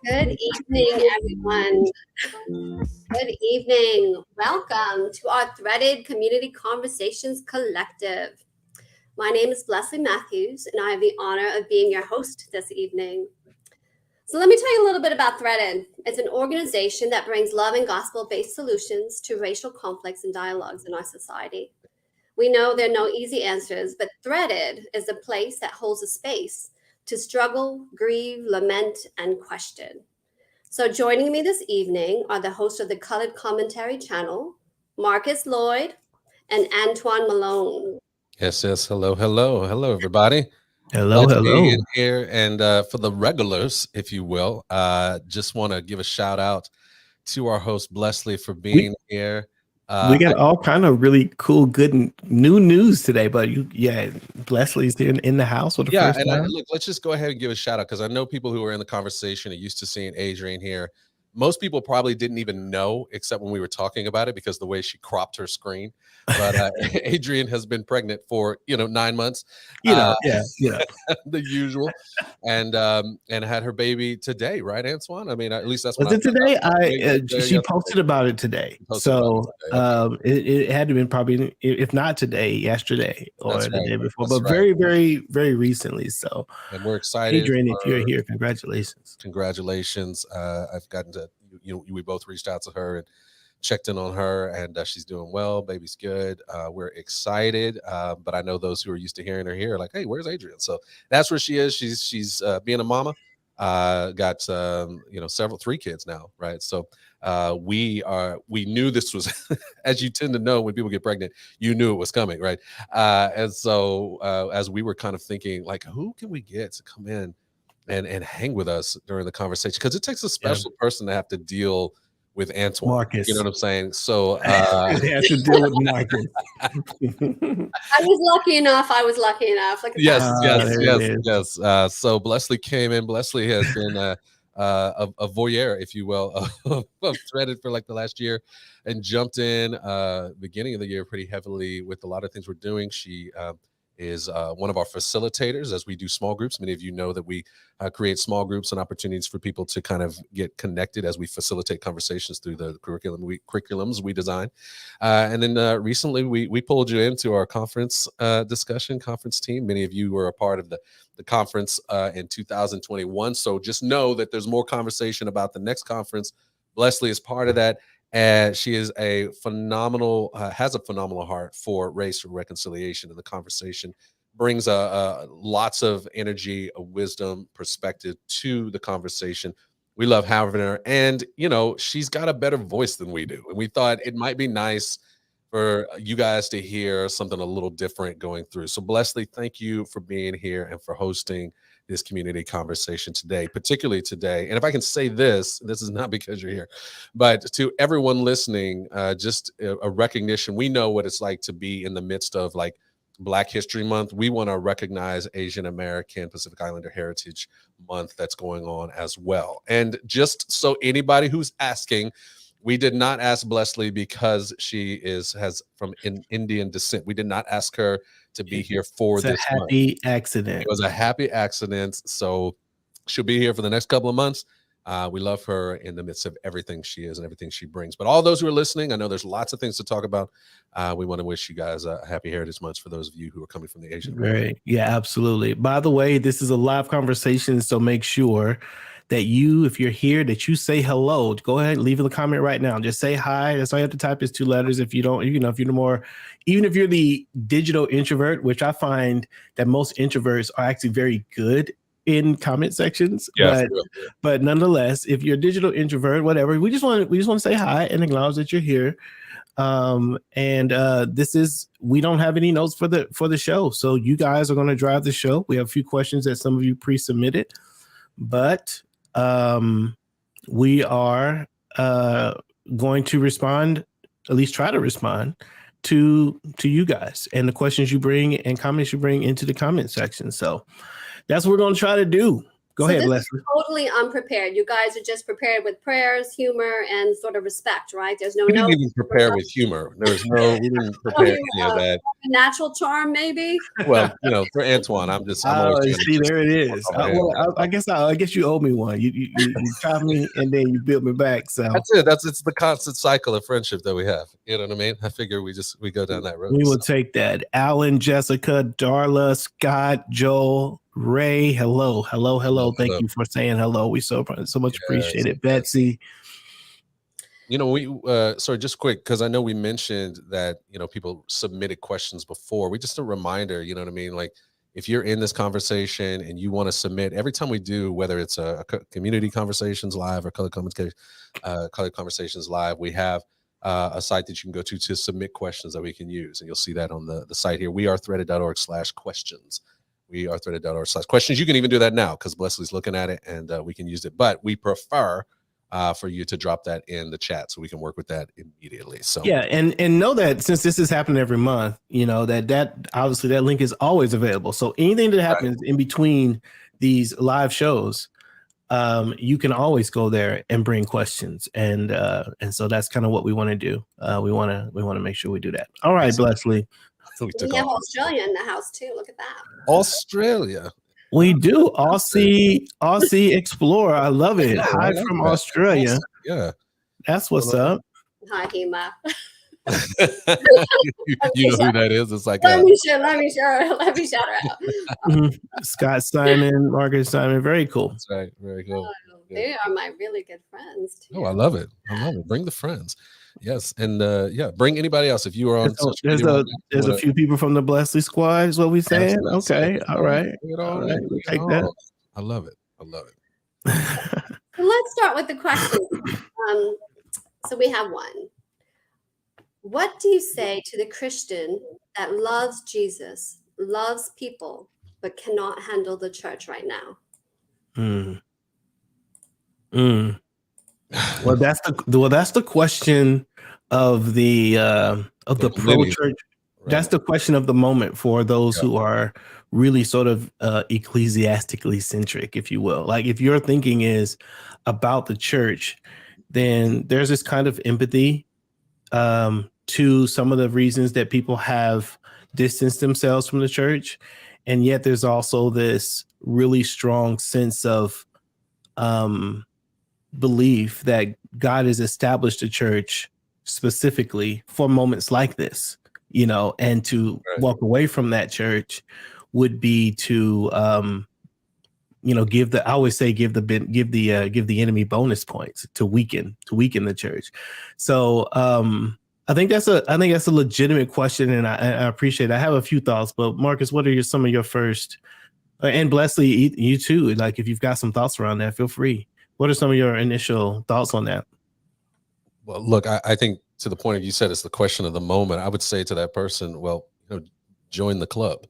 Good evening, everyone. Good evening. Welcome to our Threaded Community Conversations Collective. My name is Lesley Matthews, and I have the honor of being your host this evening. So, let me tell you a little bit about Threaded. It's an organization that brings love and gospel based solutions to racial conflicts and dialogues in our society. We know there are no easy answers, but Threaded is a place that holds a space to struggle, grieve, lament, and question. So, joining me this evening are the hosts of the Colored Commentary channel, Marcus Lloyd and Antoine Malone. Yes. Hello, everybody. Hello, Glad to be hello. in here. And for the regulars, if you will, just want to give a shout out to our host, Lesley, for We being here. we got all kind of really cool, good new news today. But Leslie's in the house for the Yeah, first and time. look, let's just go ahead and give a shout out because I know people who are in the conversation are used to seeing Adrienne here. Most people probably didn't even know, except when we were talking about it, because the way she cropped her screen. But Adrienne has been pregnant for 9 months, uh, Yeah. the usual, and had her baby today, right, Antoine? I mean, at least that's when Was I it found out. today? She Yesterday. posted about it today. Posted about it So today. Okay. it had to been probably, if not today, yesterday or That's the right. day before, That's but right. very, very, very recently. So, And we're excited. Adrienne, if you're here, congratulations. Congratulations. I've gotten to we both reached out to her and checked in on her, and she's doing well. Baby's good. We're excited, but I know those who are used to hearing her here are like, hey, where's Adrienne? So that's where she is. She's being a mama. Got three kids now, right? So we knew this was as you tend to know when people get pregnant, you knew it was coming, right? And so as we were kind of thinking, like, who can we get to come in and hang with us during the conversation, because it takes a special person to have to deal with Antoine. Marcus. You know what I'm saying? So They have to deal with Marcus. I was lucky enough. Look at yes, that. yes. So Lesley came in. Lesley has been a voyeur, if you will, of Threaded for like the last year, and jumped in beginning of the year pretty heavily with a lot of things we're doing. She is one of our facilitators as we do small groups. Many of you know that we create small groups and opportunities for people to kind of get connected as we facilitate conversations through the curriculums we design. And then recently we pulled you into our conference conference team. Many of you were a part of the conference in 2021. So just know that there's more conversation about the next conference. Lesley is part of that. And she is has a phenomenal heart for race reconciliation, and the conversation brings lots of energy, wisdom, perspective to the conversation. We love having her, and she's got a better voice than we do, and we thought it might be nice for you guys to hear something a little different going through. So, Lesley, thank you for being here and for hosting this community conversation today, particularly today. And if I can say this is not because you're here, but to everyone listening, just a recognition. We know what it's like to be in the midst of like Black History Month. We want to recognize Asian American Pacific Islander Heritage Month that's going on as well. And just so anybody who's asking, we did not ask Lesley because she has from Indian descent. We did not ask her to be here for this happy accident. It was a happy accident. So she'll be here for the next couple of months. We love her in the midst of everything she is and everything she brings. But all those who are listening, I know there's lots of things to talk about. We want to wish you guys a happy Heritage Month for those of you who are coming from the Asian. Right. Yeah, absolutely. By the way, this is a live conversation, so make sure that if you're here, that you say hello. Go ahead and leave a comment right now. Just say hi. That's all you have to type is 2 letters. If you don't, if you're even if you're the digital introvert, which I find that most introverts are actually very good in comment sections. Yeah, but nonetheless, if you're a digital introvert, whatever, we just want to say hi and acknowledge that you're here. We don't have any notes for the show, so you guys are going to drive the show. We have a few questions that some of you pre-submitted, but we are going to respond, at least try to respond to you guys and the questions you bring and comments you bring into the comment section. So that's what we're going to try to do. Go So ahead, this Leslie. is totally unprepared. You guys are just prepared with prayers, humor, and sort of respect, right? There's no We didn't notes. even prepare with humor. We didn't Oh, prepare any of that. natural charm, maybe. Well, for Antoine, I'm always trying to See, just there it is. over him. I guess you owe me one. You taught me, and then you built me back. So That's it. It's the constant cycle of friendship that we have. You know what I mean? I figure we go down that road. we will take that. Alan, Jessica, Darla, Scott, Joel, Ray. Hello. Thank you for saying hello. We so much appreciate it. Betsy. Sorry, just quick, because I know we mentioned that, people submitted questions before. Just a reminder, you know what I mean? Like, if you're in this conversation and you want to submit, every time we do, whether it's a community conversations live or color conversations live, we have a site that you can go to submit questions that we can use. And you'll see that on the site here. wearethreaded.org/questions. wearethreaded.org/questions. You can even do that now because Lesley's looking at it and we can use it. But we prefer for you to drop that in the chat so we can work with that immediately. So yeah, and know that since this is happening every month, that obviously that link is always available. So anything that happens in between these live shows, you can always go there and bring questions, and so that's kind of what we want to do. We want to make sure we do that. All right, Lesley. We have Australia in the house too. Look at that. Australia. We do. Aussie Explorer. I love it. Hi from Australia. Yeah. That's what's up. Hi, Hema. You know who that is? It's like let me shout her out. Scott Simon, Margaret Simon. Very cool. That's right. Very cool. They are my really good friends too. Oh, I love it. Bring the friends. Yes, and bring anybody else if you are on. There's a few people from the Lesley squad. Is what we saying? Okay, all right. Take that. I love it. Let's start with the question. So we have one. What do you say to the Christian that loves Jesus, loves people, but cannot handle the church right now? Well, that's the question of the pro church. Right. That's the question of the moment for those who are really sort of ecclesiastically centric, if you will. Like, if your thinking is about the church, then there's this kind of empathy to some of the reasons that people have distanced themselves from the church, and yet there's also this really strong sense of belief that God has established a church specifically for moments like this, and to walk away from that church would be to, give the enemy bonus points to weaken the church. So I think that's a legitimate question, and I appreciate it. I have a few thoughts, but Marcus, what are some of your first? And Lesley, you too. Like, if you've got some thoughts around that, feel free. What are some of your initial thoughts on that? Well, look, I think to the point of you said it's the question of the moment. I would say to that person, well, join the club.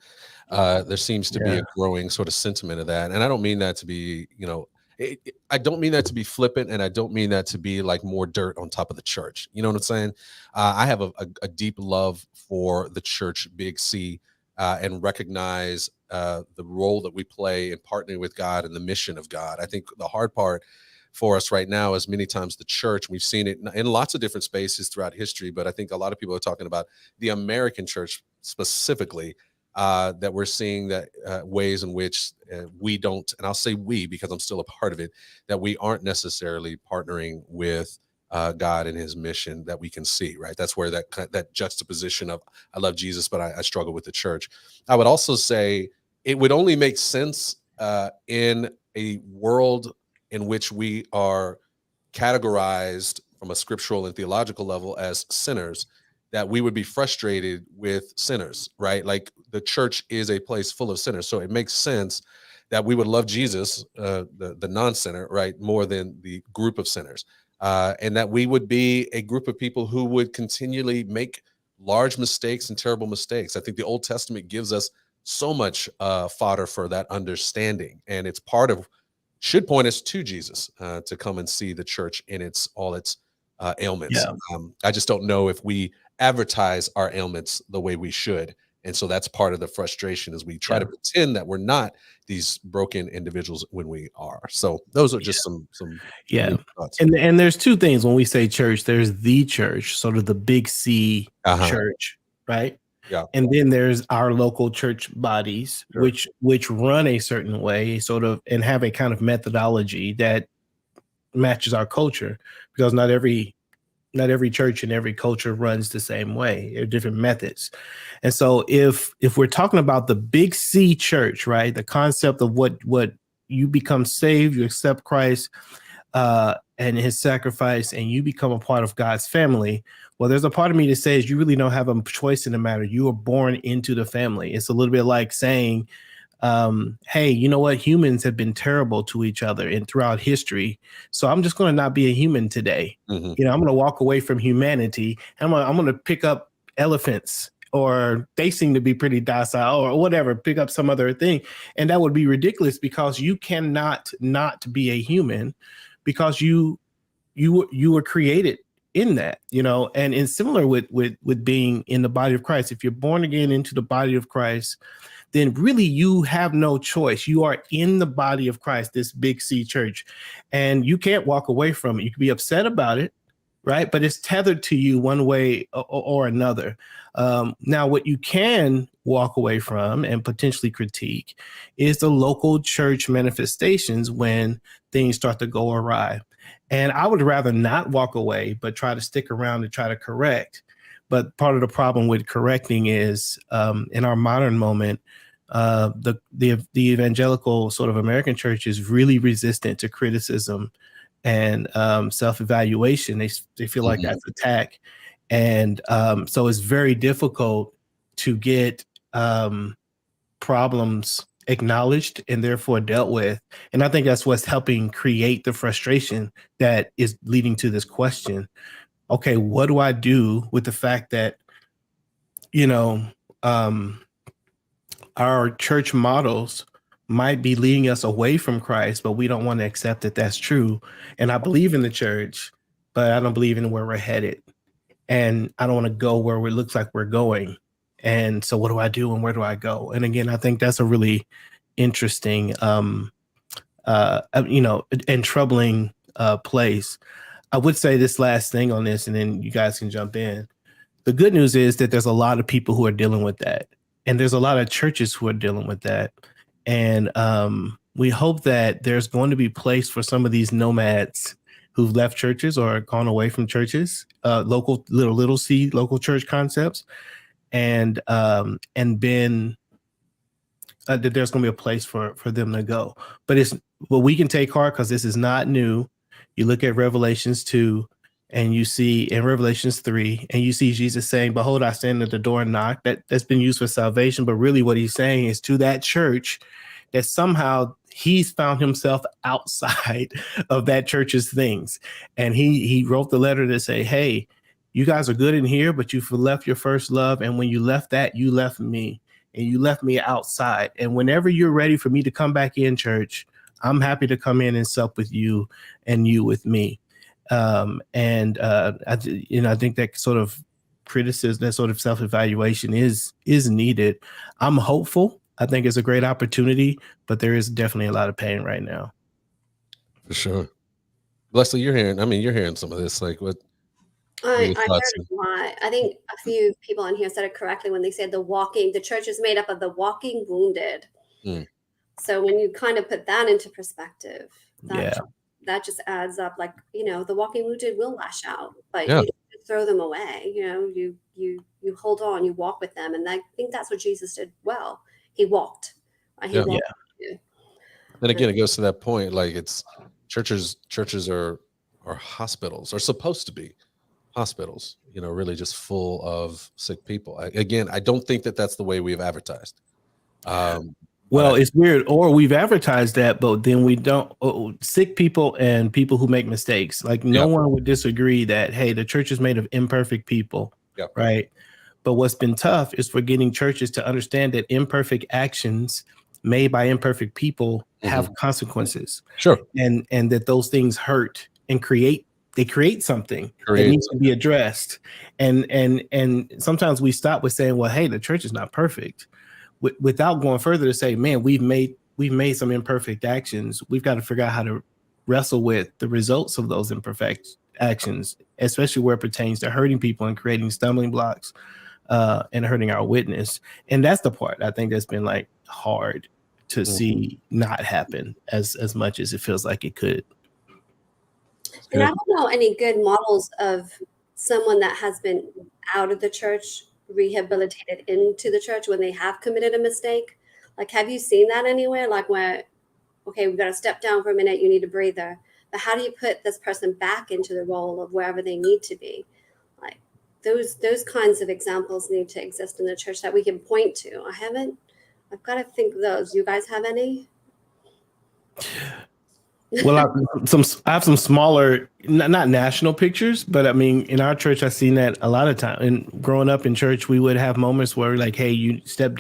There seems to be a growing sort of sentiment of that, and I don't mean that to be, I don't mean that to be flippant, and I don't mean that to be like more dirt on top of the church. You know what I'm saying? I have a deep love for the church, Big C, and recognize the role that we play in partnering with God and the mission of God. I think the hard part for us right now is many times the church. We've seen it in lots of different spaces throughout history, but I think a lot of people are talking about the American church specifically, that we're seeing that ways in which we don't, and I'll say we because I'm still a part of it, that we aren't necessarily partnering with God and his mission that we can see, right? That's where that juxtaposition of I love Jesus, but I struggle with the church. I would also say it would only make sense in a world in which we are categorized from a scriptural and theological level as sinners, that we would be frustrated with sinners, right? Like, the church is a place full of sinners. So it makes sense that we would love Jesus, the non-sinner, right, more than the group of sinners. And that we would be a group of people who would continually make large mistakes and terrible mistakes. I think the Old Testament gives us so much fodder for that understanding. And it's should point us to Jesus, to come and see the church in all its ailments. I just don't know if we advertise our ailments the way we should. And so that's part of the frustration, is we try to pretend that we're not these broken individuals when we are. So those are just some thoughts. And there's two things when we say church. There's the church, sort of the big C church, right? Yeah. And then there's our local church bodies, Sure. which run a certain way, sort of, and have a kind of methodology that matches our culture, because not every church and every culture runs the same way. There are different methods. And so if we're talking about the big C church, right, the concept of what you become saved, you accept Christ and his sacrifice, and you become a part of God's family. Well, there's a part of me that says you really don't have a choice in the matter. You are born into the family. It's a little bit like saying, hey, you know what? Humans have been terrible to each other and throughout history. So I'm just going to not be a human today. Mm-hmm. You know, I'm going to walk away from humanity. I'm going to pick up elephants, or they seem to be pretty docile, or whatever, pick up some other thing. And that would be ridiculous, because you cannot not be a human, because you were created in that, you know. And it's similar with being in the body of Christ. If you're born again into the body of Christ, then really you have no choice. You are in the body of Christ, this big C church, and you can't walk away from it. You can be upset about it, right? But it's tethered to you one way or another. Now, what you can walk away from and potentially critique is the local church manifestations when things start to go awry. And I would rather not walk away, but try to stick around and try to correct. But part of the problem with correcting is, in our modern moment, the evangelical sort of American church is really resistant to criticism and self-evaluation. They feel like that's attack. And so it's very difficult to get problems acknowledged and therefore dealt with. And I think that's what's helping create the frustration that is leading to this question. Okay, what do I do with the fact that, you know, our church models might be leading us away from Christ, but we don't want to accept that that's true. And I believe in the church, but I don't believe in where we're headed. And I don't want to go where it looks like we're going. And so what do I do and where do I go? And again, I think that's a really interesting, you know, and troubling place. I would say this last thing on this, and then you guys can jump in. The good news is that there's a lot of people who are dealing with that. And there's a lot of churches who are dealing with that. And we hope that there's going to be place for some of these nomads who've left churches or gone away from churches, local little C, local church concepts, and been that there's going to be a place for them to go. But we can take heart, because this is not new. You look at Revelations 2, and you see in Revelations 3, and you see Jesus saying, behold, I stand at the door and knock. That's been used for salvation. But really what he's saying is to that church that somehow he's found himself outside of that church's things. And he wrote the letter to say, hey, you guys are good in here, but you've left your first love. And when you left that, you left me, and you left me outside. And whenever you're ready for me to come back in, church, I'm happy to come in and sup with you and you with me. I think that sort of criticism, that sort of self-evaluation is needed. I'm hopeful. I think it's a great opportunity, but there is definitely a lot of pain right now. For sure. Lesley, you're hearing some of this. Like, what? I heard a lot. I think a few people in here said it correctly when they said the church is made up of the walking wounded. So when you kind of put that into perspective, that just adds up. Like, you know, the walking wounded will lash out, but you don't throw them away. You know, you hold on, you walk with them. And I think that's what Jesus did well. He walked. He walked. And again, it goes to that point, like, it's churches are hospitals, or supposed to be hospitals, you know, really just full of sick people. I don't think that that's the way we've advertised. Well, it's weird. Or we've advertised that, but then we don't. Sick people and people who make mistakes. Like, no one would disagree that, hey, the church is made of imperfect people, right? But what's been tough is for getting churches to understand that imperfect actions made by imperfect people have consequences. Sure. And that those things hurt and create they create something that needs to be addressed. And sometimes we stop with saying, well, hey, the church is not perfect, without going further to say, man, we've made some imperfect actions. We've got to figure out how to wrestle with the results of those imperfect actions, especially where it pertains to hurting people and creating stumbling blocks and hurting our witness. And that's the part I think that's been like hard to see not happen as much as it feels like it could. And I don't know any good models of someone that has been out of the church, rehabilitated into the church when they have committed a mistake. Like, have you seen that anywhere? Like, where, okay, we've got to step down for a minute, you need a breather. But how do you put this person back into the role of wherever they need to be? Like, those kinds of examples need to exist in the church that we can point to. I've got to think of those. You guys have any? Well, I have some smaller, not national pictures, but I mean, in our church, I've seen that a lot of time. And growing up in church, we would have moments where, like, hey, you step.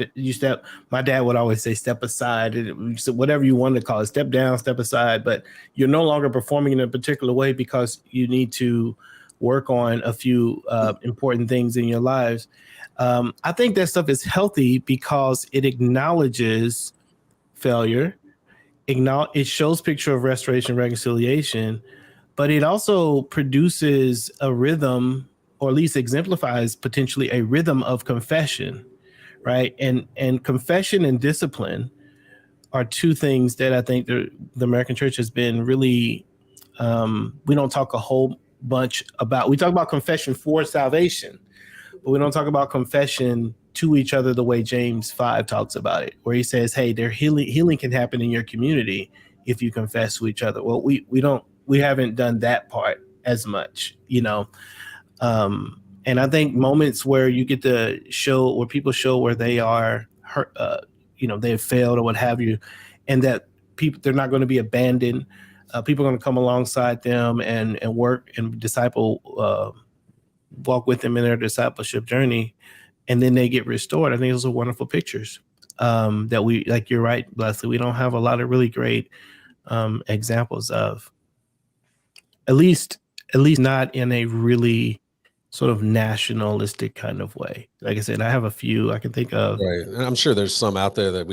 My dad would always say, "Step aside," and whatever you wanted to call it, step down, step aside. But you're no longer performing in a particular way because you need to work on a few important things in your lives. I think that stuff is healthy because it acknowledges failure. It shows picture of restoration, reconciliation, but it also produces a rhythm, or at least exemplifies potentially a rhythm of confession, right? And confession and discipline are two things that I think the American church has been really, we don't talk a whole bunch about. We talk about confession for salvation, but we don't talk about confession to each other the way James 5 talks about it, where he says, hey, healing can happen in your community if you confess to each other. Well, we haven't done that part as much, you know. And I think moments where you get to show, where people show where they are hurt, you know, they have failed or what have you, and that they're not going to be abandoned. People are going to come alongside them and work and disciple, walk with them in their discipleship journey, and then they get restored. I think those are wonderful pictures that we, like, you're right, Lesley, we don't have a lot of really great examples of, at least not in a really sort of nationalistic kind of way. Like I said, I have a few I can think of. Right. And I'm sure there's some out there that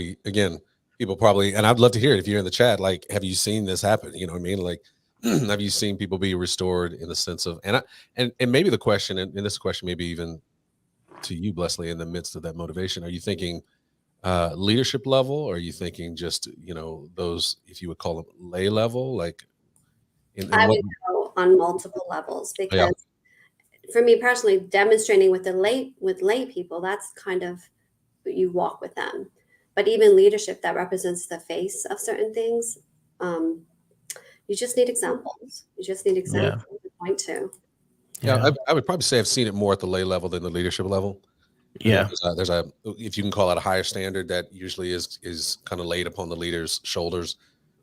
people probably, and I'd love to hear it if you're in the chat, like, have you seen this happen? You know what I mean? Like, have you seen people be restored in the sense of, and maybe the question, and this question maybe even to you, Lesley, in the midst of that motivation, are you thinking leadership level, or are you thinking just, you know, those, if you would call them lay level, like I would go on multiple levels, because for me personally, demonstrating with lay people, that's kind of, you walk with them. But even leadership that represents the face of certain things, you just need examples. To point to. Yeah, I would probably say I've seen it more at the lay level than the leadership level. Yeah, there's a, if you can call it a higher standard that usually is kind of laid upon the leader's shoulders.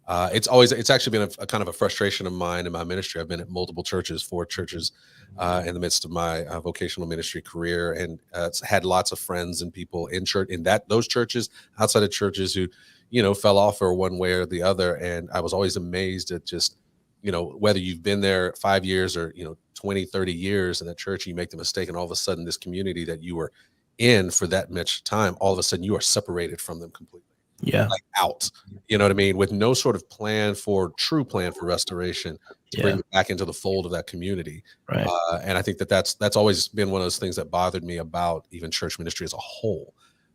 It's actually been a kind of a frustration of mine in my ministry. I've been at multiple churches, 4 churches, in the midst of my vocational ministry career, and had lots of friends and people in church, those churches, outside of churches, who, you know, fell off for one way or the other. And I was always amazed at just, you know, whether you've been there 5 years or, you know, 20, 30 years in that church, you make the mistake, and all of a sudden this community that you were in for that much time, all of a sudden you are separated from them completely. Yeah. Like out, you know what I mean? With no sort of true plan for restoration to bring it back into the fold of that community. Right. And I think that's always been one of those things that bothered me about even church ministry as a whole.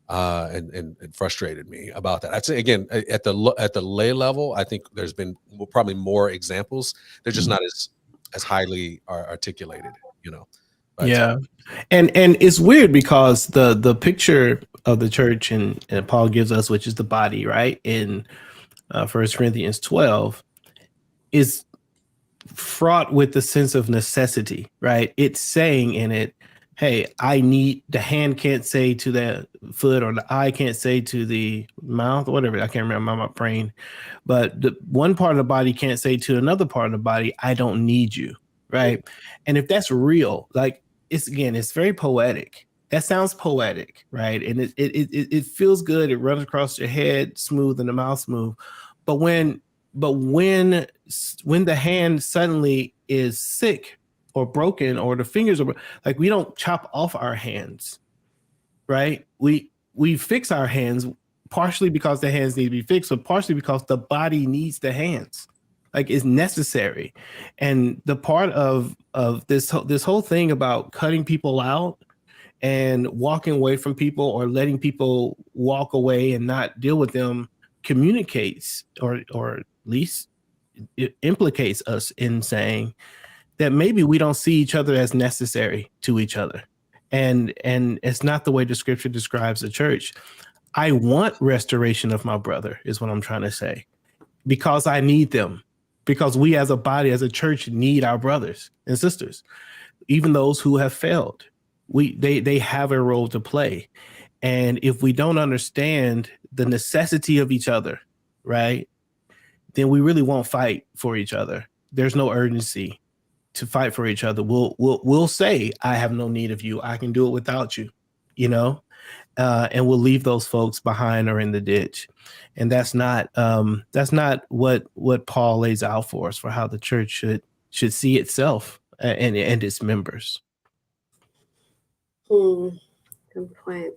And frustrated me about that. I'd say, again, at the lay level, I think there's been probably more examples. They're just not as highly articulated, you know. But, yeah, and it's weird because the picture of the church and Paul gives us, which is the body, right, in 1 Corinthians 12, is fraught with the sense of necessity, right? It's saying in it, hey, the hand can't say to the foot, or the eye can't say to the mouth, whatever. I can't remember my brain, but the one part of the body can't say to another part of the body, I don't need you, right? And if that's real, like, it's very poetic. That sounds poetic, right? And it feels good. It runs across your head smooth and the mouth smooth. But when But when the hand suddenly is sick or broken, or the fingers are like, we don't chop off our hands, right? We fix our hands partially because the hands need to be fixed, but partially because the body needs the hands. Like, it's necessary. And the part of this whole thing about cutting people out and walking away from people, or letting people walk away and not deal with them, communicates, or at least it implicates us in saying that maybe we don't see each other as necessary to each other. And it's not the way the scripture describes the church. I want restoration of my brother, is what I'm trying to say, because I need them, because we as a body, as a church, need our brothers and sisters, even those who have failed. They have a role to play. And if we don't understand the necessity of each other, right, then we really won't fight for each other. There's no urgency to fight for each other. We'll say, I have no need of you, I can do it without you, and we'll leave those folks behind or in the ditch. And that's not what Paul lays out for us, for how the church should see itself and its members. Good point.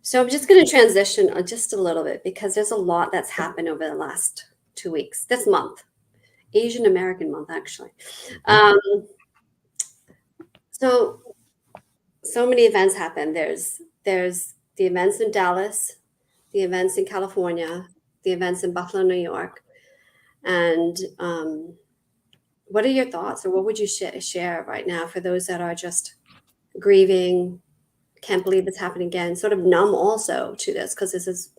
So I'm just going to transition just a little bit, because there's a lot that's happened over the last 2 weeks, this month, Asian American month, actually. So many events happen. There's the events in Dallas, the events in California, the events in Buffalo, New York. And what are your thoughts, or what would you share right now for those that are just grieving, can't believe it's happening again, sort of numb also to this, because this is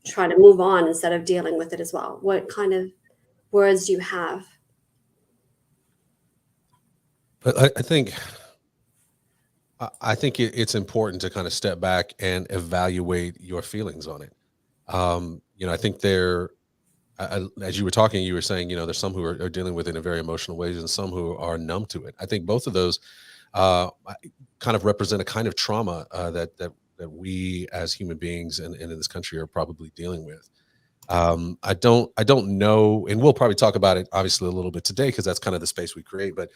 trying to move on instead of dealing with it as well? What kind of words do you have? I think it's important to kind of step back and evaluate your feelings on it. I think as you were talking, you were saying, there's some who are dealing with it in very emotional ways, and some who are numb to it. I think both of those kind of represent a kind of trauma that we as human beings and in this country are probably dealing with. I don't know, and we'll probably talk about it obviously a little bit today, because that's kind of the space we create. But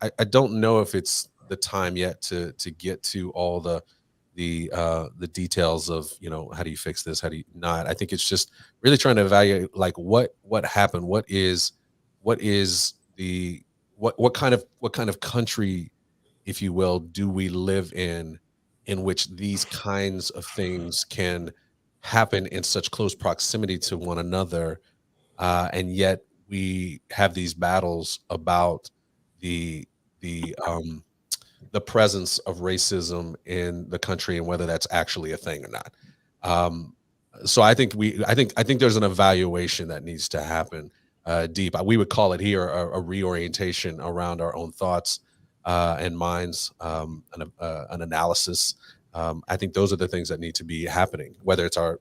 I don't know if it's the time yet to get to all the details of, how do you fix this, how do you not. I think it's just really trying to evaluate, like, what happened, what kind of country, if you will, do we live in which these kinds of things can happen in such close proximity to one another, and yet we have these battles about the presence of racism in the country, and whether that's actually a thing or not. So I think there's an evaluation that needs to happen deep. We would call it here a reorientation around our own thoughts and minds, an analysis. I think those are the things that need to be happening, whether it's our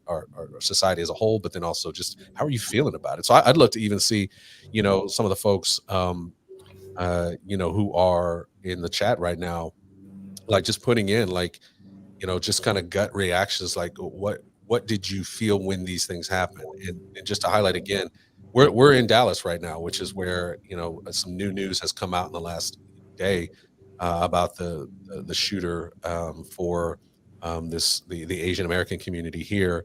society as a whole, but then also just how are you feeling about it. So I'd love to even see, some of the folks, who are in the chat right now, like, just putting in, like, just kind of gut reactions, like, what did you feel when these things happen? And just to highlight again, we're in Dallas right now, which is where, some new news has come out in the last day about the shooter for the Asian American community here.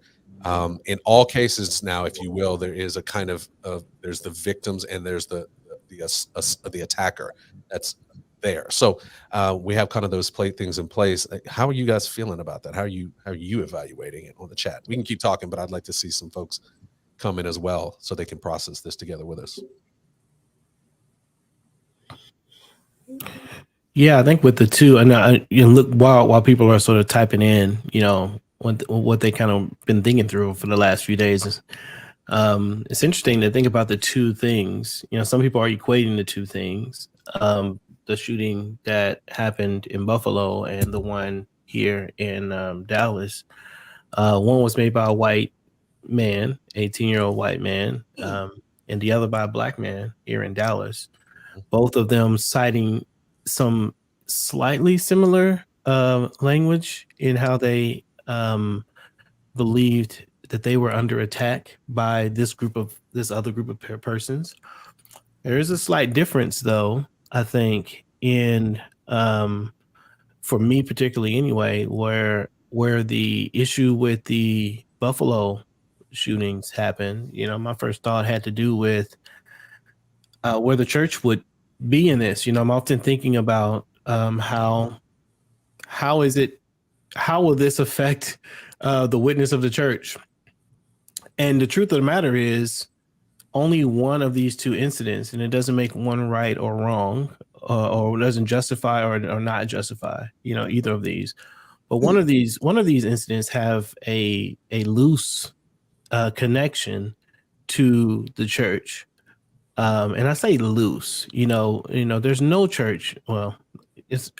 In all cases now, if you will, there is a kind of there's the victims, and there's the attacker that's there. So we have kind of those things in place. How are you guys feeling about that? How are you evaluating it on the chat? We can keep talking, but I'd like to see some folks come in as well, so they can process this together with us. Yeah, I think with the two, and look, while people are sort of typing in, what they kind of been thinking through for the last few days, it's interesting to think about the two things. Some people are equating the two things, the shooting that happened in Buffalo and the one here in Dallas. One was made by a white man, 18-year-old white man, and the other by a black man here in Dallas. Both of them citing some slightly similar language in how they believed that they were under attack by this other group of persons. There is a slight difference, though, I think, in for me particularly anyway, where the issue with the Buffalo shootings happened. My first thought had to do with where the church would be in this. I'm often thinking about how will this affect the witness of the church? And the truth of the matter is, only one of these two incidents, and it doesn't make one right or wrong, or doesn't justify or not justify, either of these. But one of these incidents have a loose connection to the church. And I say loose, there's no church. Well,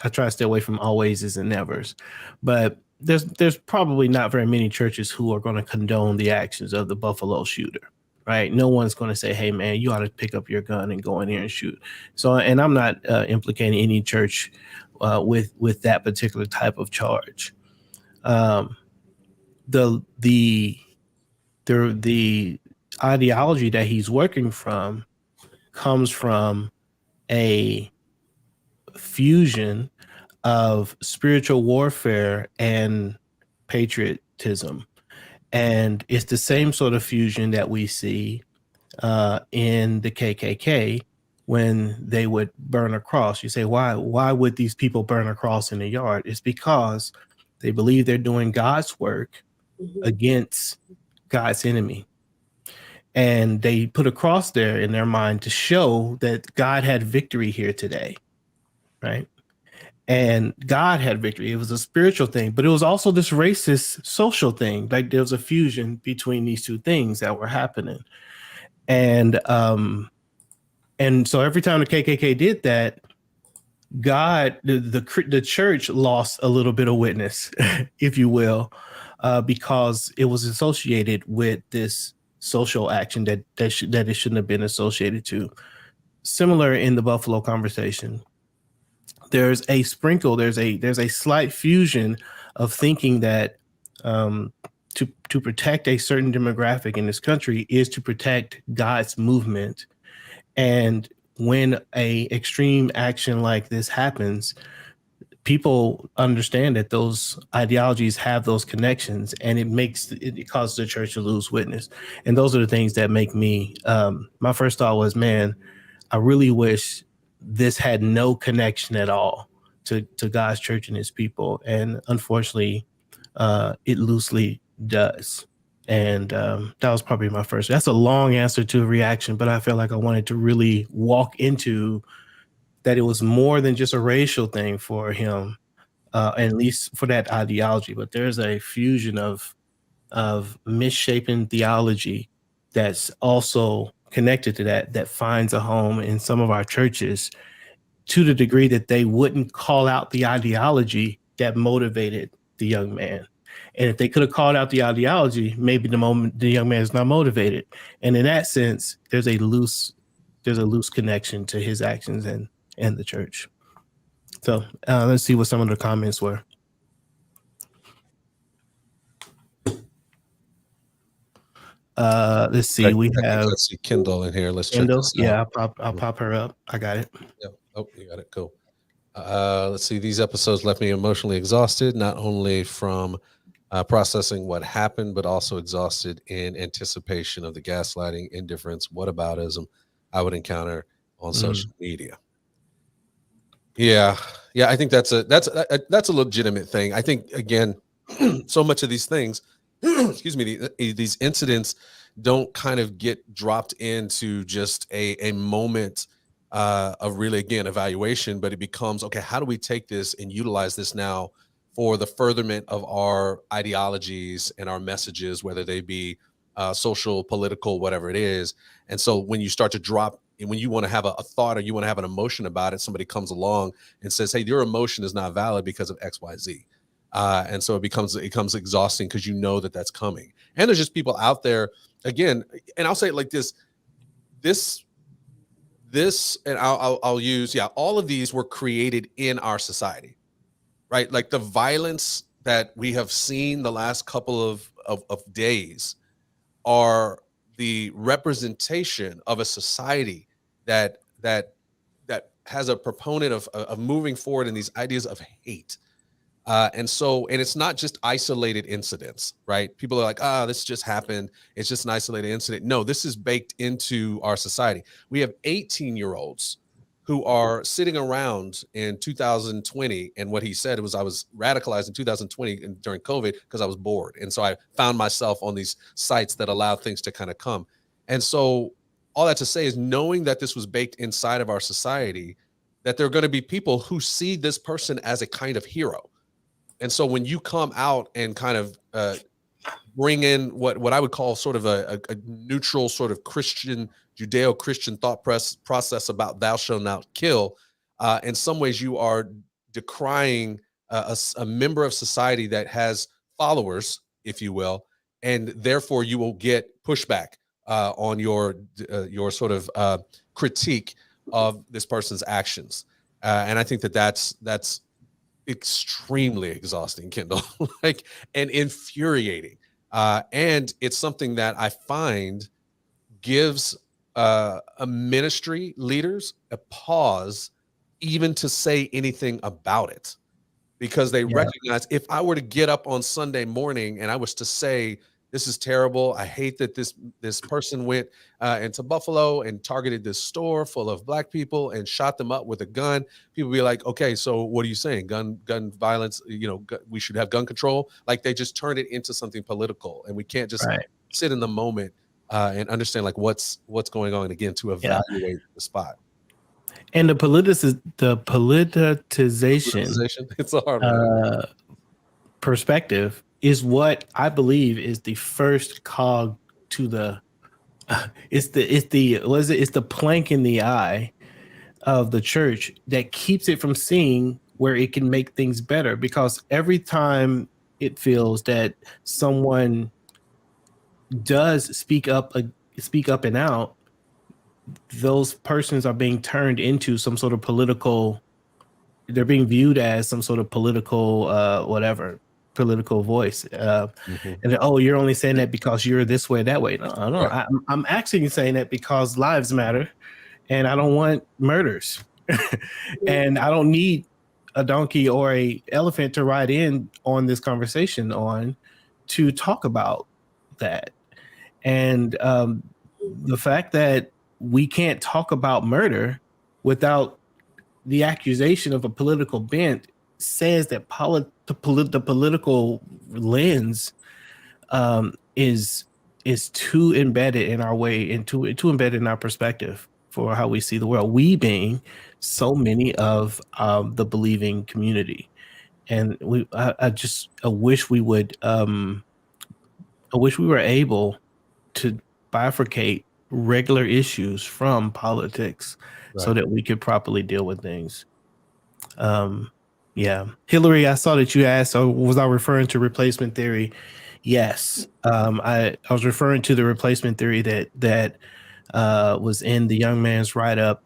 I try to stay away from alwayses and nevers, but there's probably not very many churches who are going to condone the actions of the Buffalo shooter, right? No one's going to say, "Hey, man, you ought to pick up your gun and go in here and shoot." So, and I'm not implicating any church with that particular type of charge. The ideology that he's working from comes from a fusion of spiritual warfare and patriotism. And it's the same sort of fusion that we see in the KKK when they would burn a cross. You say, why would these people burn a cross in the yard? It's because they believe they're doing God's work against God's enemy. And they put a cross there in their mind to show that God had victory here today, right? And God had victory. It was a spiritual thing, but it was also this racist social thing. Like there was a fusion between these two things that were happening. And so every time the KKK did that, the church lost a little bit of witness, if you will, because it was associated with this social action that it shouldn't have been associated to. Similar in the Buffalo conversation, there's a slight fusion of thinking that to protect a certain demographic in this country is to protect God's movement. And when a extreme action like this happens, people understand that those ideologies have those connections, and it causes the church to lose witness. And those are the things that make me, my first thought was, man, I really wish this had no connection at all to God's church and his people. And unfortunately, it loosely does. And that was probably my first. That's a long answer to a reaction, but I felt like I wanted to really walk into that it was more than just a racial thing for him, at least for that ideology. But there's a fusion of misshapen theology that's also connected to that finds a home in some of our churches, to the degree that they wouldn't call out the ideology that motivated the young man. And if they could have called out the ideology, maybe the young man is not motivated. And in that sense, there's a loose connection to his actions and the church. So let's see what some of the comments were. Let's see. Let's see Kendall in here. Let's Kendall. check this out. I'll pop her up. I got it. Yeah. Oh, you got it. Cool. Let's see. These episodes left me emotionally exhausted, not only from processing what happened, but also exhausted in anticipation of the gaslighting, indifference, whataboutism I would encounter on social media. Yeah. I think that's a legitimate thing. I think, again, so much of these things, excuse me, these incidents don't kind of get dropped into just a moment of really, again, evaluation, but it becomes, okay, how do we take this and utilize this now for the furtherment of our ideologies and our messages, whether they be social, political, whatever it is. And so when you start to drop, when you want to have a thought or you want to have an emotion about it, somebody comes along and says, hey, your emotion is not valid because of X, Y, Z. And so it becomes exhausting because you know that that's coming. And there's just people out there, again, and I'll say it like this, and I'll use, all of these were created in our society, right? Like the violence that we have seen the last couple of days are the representation of a society that has a proponent of moving forward in these ideas of hate. And it's not just isolated incidents, right? People are like, this just happened. It's just an isolated incident. No, this is baked into our society. We have 18-year-olds who are sitting around in 2020. And what he said was, I was radicalized in 2020 during COVID because I was bored. And so I found myself on these sites that allow things to kind of come. And so all that to say is, knowing that this was baked inside of our society, that there are going to be people who see this person as a kind of hero. And so when you come out and kind of bring in what I would call sort of a neutral sort of Christian, Judeo-Christian thought process about thou shalt not kill, in some ways you are decrying a member of society that has followers, if you will, and therefore you will get pushback on your sort of critique of this person's actions. And I think that's extremely exhausting, Kendall, like, and infuriating. And it's something that I find gives ministry leaders a pause even to say anything about it, because they recognize, if I were to get up on Sunday morning and I was to say, this is terrible, I hate that this person went into Buffalo and targeted this store full of Black people and shot them up with a gun, people be like, okay, so what are you saying? Gun violence, we should have gun control. Like, they just turned it into something political, and we can't just sit in the moment and understand like what's going on, again, to evaluate the spot. And the politicization, it's a hard one. Perspective is what I believe is the first cog to the it's the plank in the eye of the church that keeps it from seeing where it can make things better. Because every time it feels that someone does speak up and out, those persons are being turned into some sort of political, they're being viewed as some sort of political political voice, and you're only saying that because you're this way, that way. No, right. I'm actually saying that because lives matter, and I don't want murders, and I don't need a donkey or a elephant to ride in on this conversation to talk about that. And the fact that we can't talk about murder without the accusation of a political bent says that the political lens is too embedded in our way and too embedded in our perspective for how we see the world. We being so many of the believing community, and I wish we would I wish we were able to bifurcate regular issues from politics, so that we could properly deal with things. Hillary, I saw that you asked, was I referring to replacement theory? Yes. I was referring to the replacement theory that was in the young man's write-up.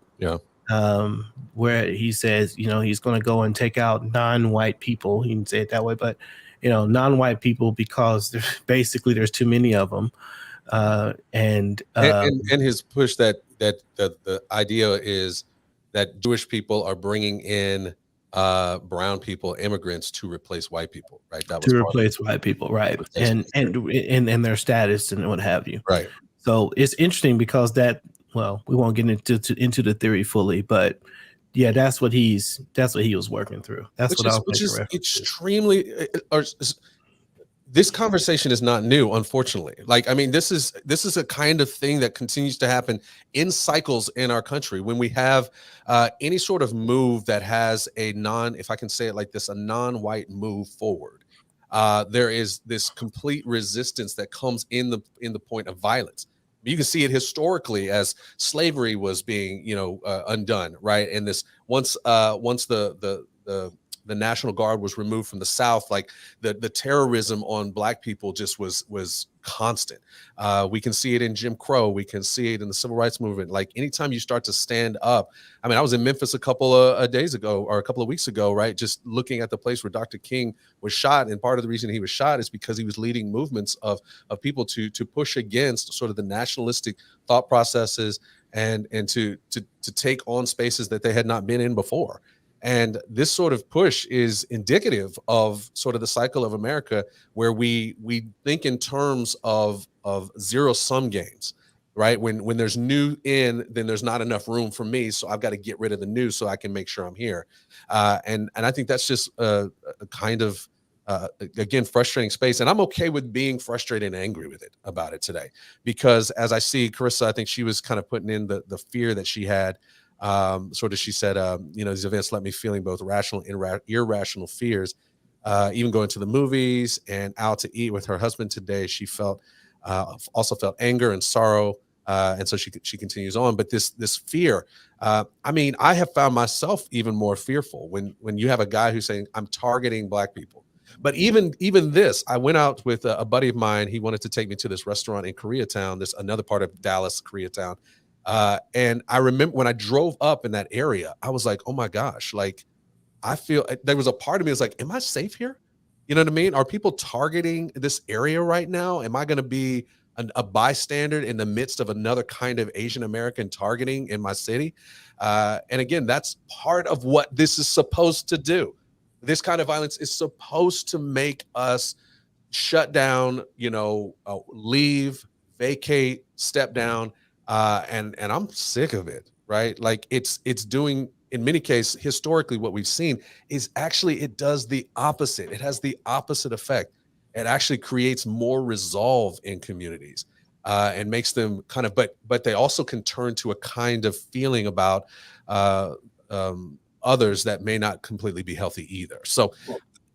Where he says, he's going to go and take out non-white people. He didn't say it that way, but non-white people, because there's too many of them. And his push that the idea is that Jewish people are bringing in brown people, immigrants, to replace white people, right? That was to replace white people, right? And their status and what have you, right? So it's interesting because we won't get into the theory fully, but yeah, that's what he was working through. Which is extremely. This conversation is not new, unfortunately. Like, I mean, this is a kind of thing that continues to happen in cycles in our country. When we have any sort of move that has if I can say it like this, a non-white move forward, there is this complete resistance that comes in the point of violence. You can see it historically as slavery was being, undone, right? And this once the the National Guard was removed from the South, like the terrorism on Black people just was constant. We can see it in Jim Crow. We can see it in the Civil Rights Movement. Like anytime you start to stand up, I mean, I was in Memphis a couple of days ago or a couple of weeks ago, right? Just looking at the place where Dr. King was shot. And part of the reason he was shot is because he was leading movements of people to push against sort of the nationalistic thought processes and to take on spaces that they had not been in before. And this sort of push is indicative of sort of the cycle of America, where we think in terms of zero-sum games, right? When there's new in, then there's not enough room for me, so I've got to get rid of the new so I can make sure I'm here. And I think that's just a kind of again, frustrating space. And I'm okay with being frustrated and angry with it about it today, because as I see Carissa, I think she was kind of putting in the fear that she had. Sort of, she said, these events left me feeling both rational and irrational fears. Even going to the movies and out to eat with her husband today, she also felt anger and sorrow. And so she continues on. But this fear, I mean, I have found myself even more fearful when you have a guy who's saying, I'm targeting Black people. But even this, I went out with a buddy of mine. He wanted to take me to this restaurant in Koreatown, this another part of Dallas, Koreatown. And I remember when I drove up in that area, I was like, oh my gosh, like I feel there was a part of me was like, am I safe here? You know what I mean? Are people targeting this area right now? Am I going to be a bystander in the midst of another kind of Asian American targeting in my city? And again, that's part of what this is supposed to do. This kind of violence is supposed to make us shut down, leave, vacate, step down. And I'm sick of it, right? Like it's doing, in many cases, historically, what we've seen is actually it does the opposite. It has the opposite effect. It actually creates more resolve in communities and makes them kind of, but they also can turn to a kind of feeling about others that may not completely be healthy either. So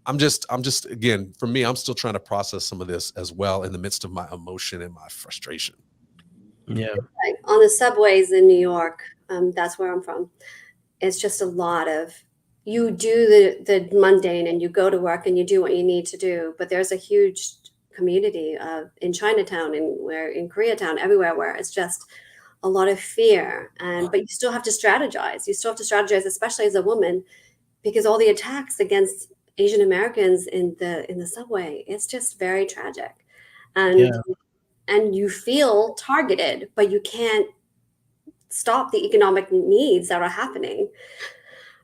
I'm just again, for me, I'm still trying to process some of this as well in the midst of my emotion and my frustration. Yeah. Like on the subways in New York, that's where I'm from. It's just a lot of, you do the mundane and you go to work and you do what you need to do. But there's a huge community in Chinatown and in Koreatown, everywhere, where it's just a lot of fear. But you still have to strategize. You still have to strategize, especially as a woman, because all the attacks against Asian Americans in the subway, it's just very tragic. And you feel targeted, but you can't stop the economic needs that are happening.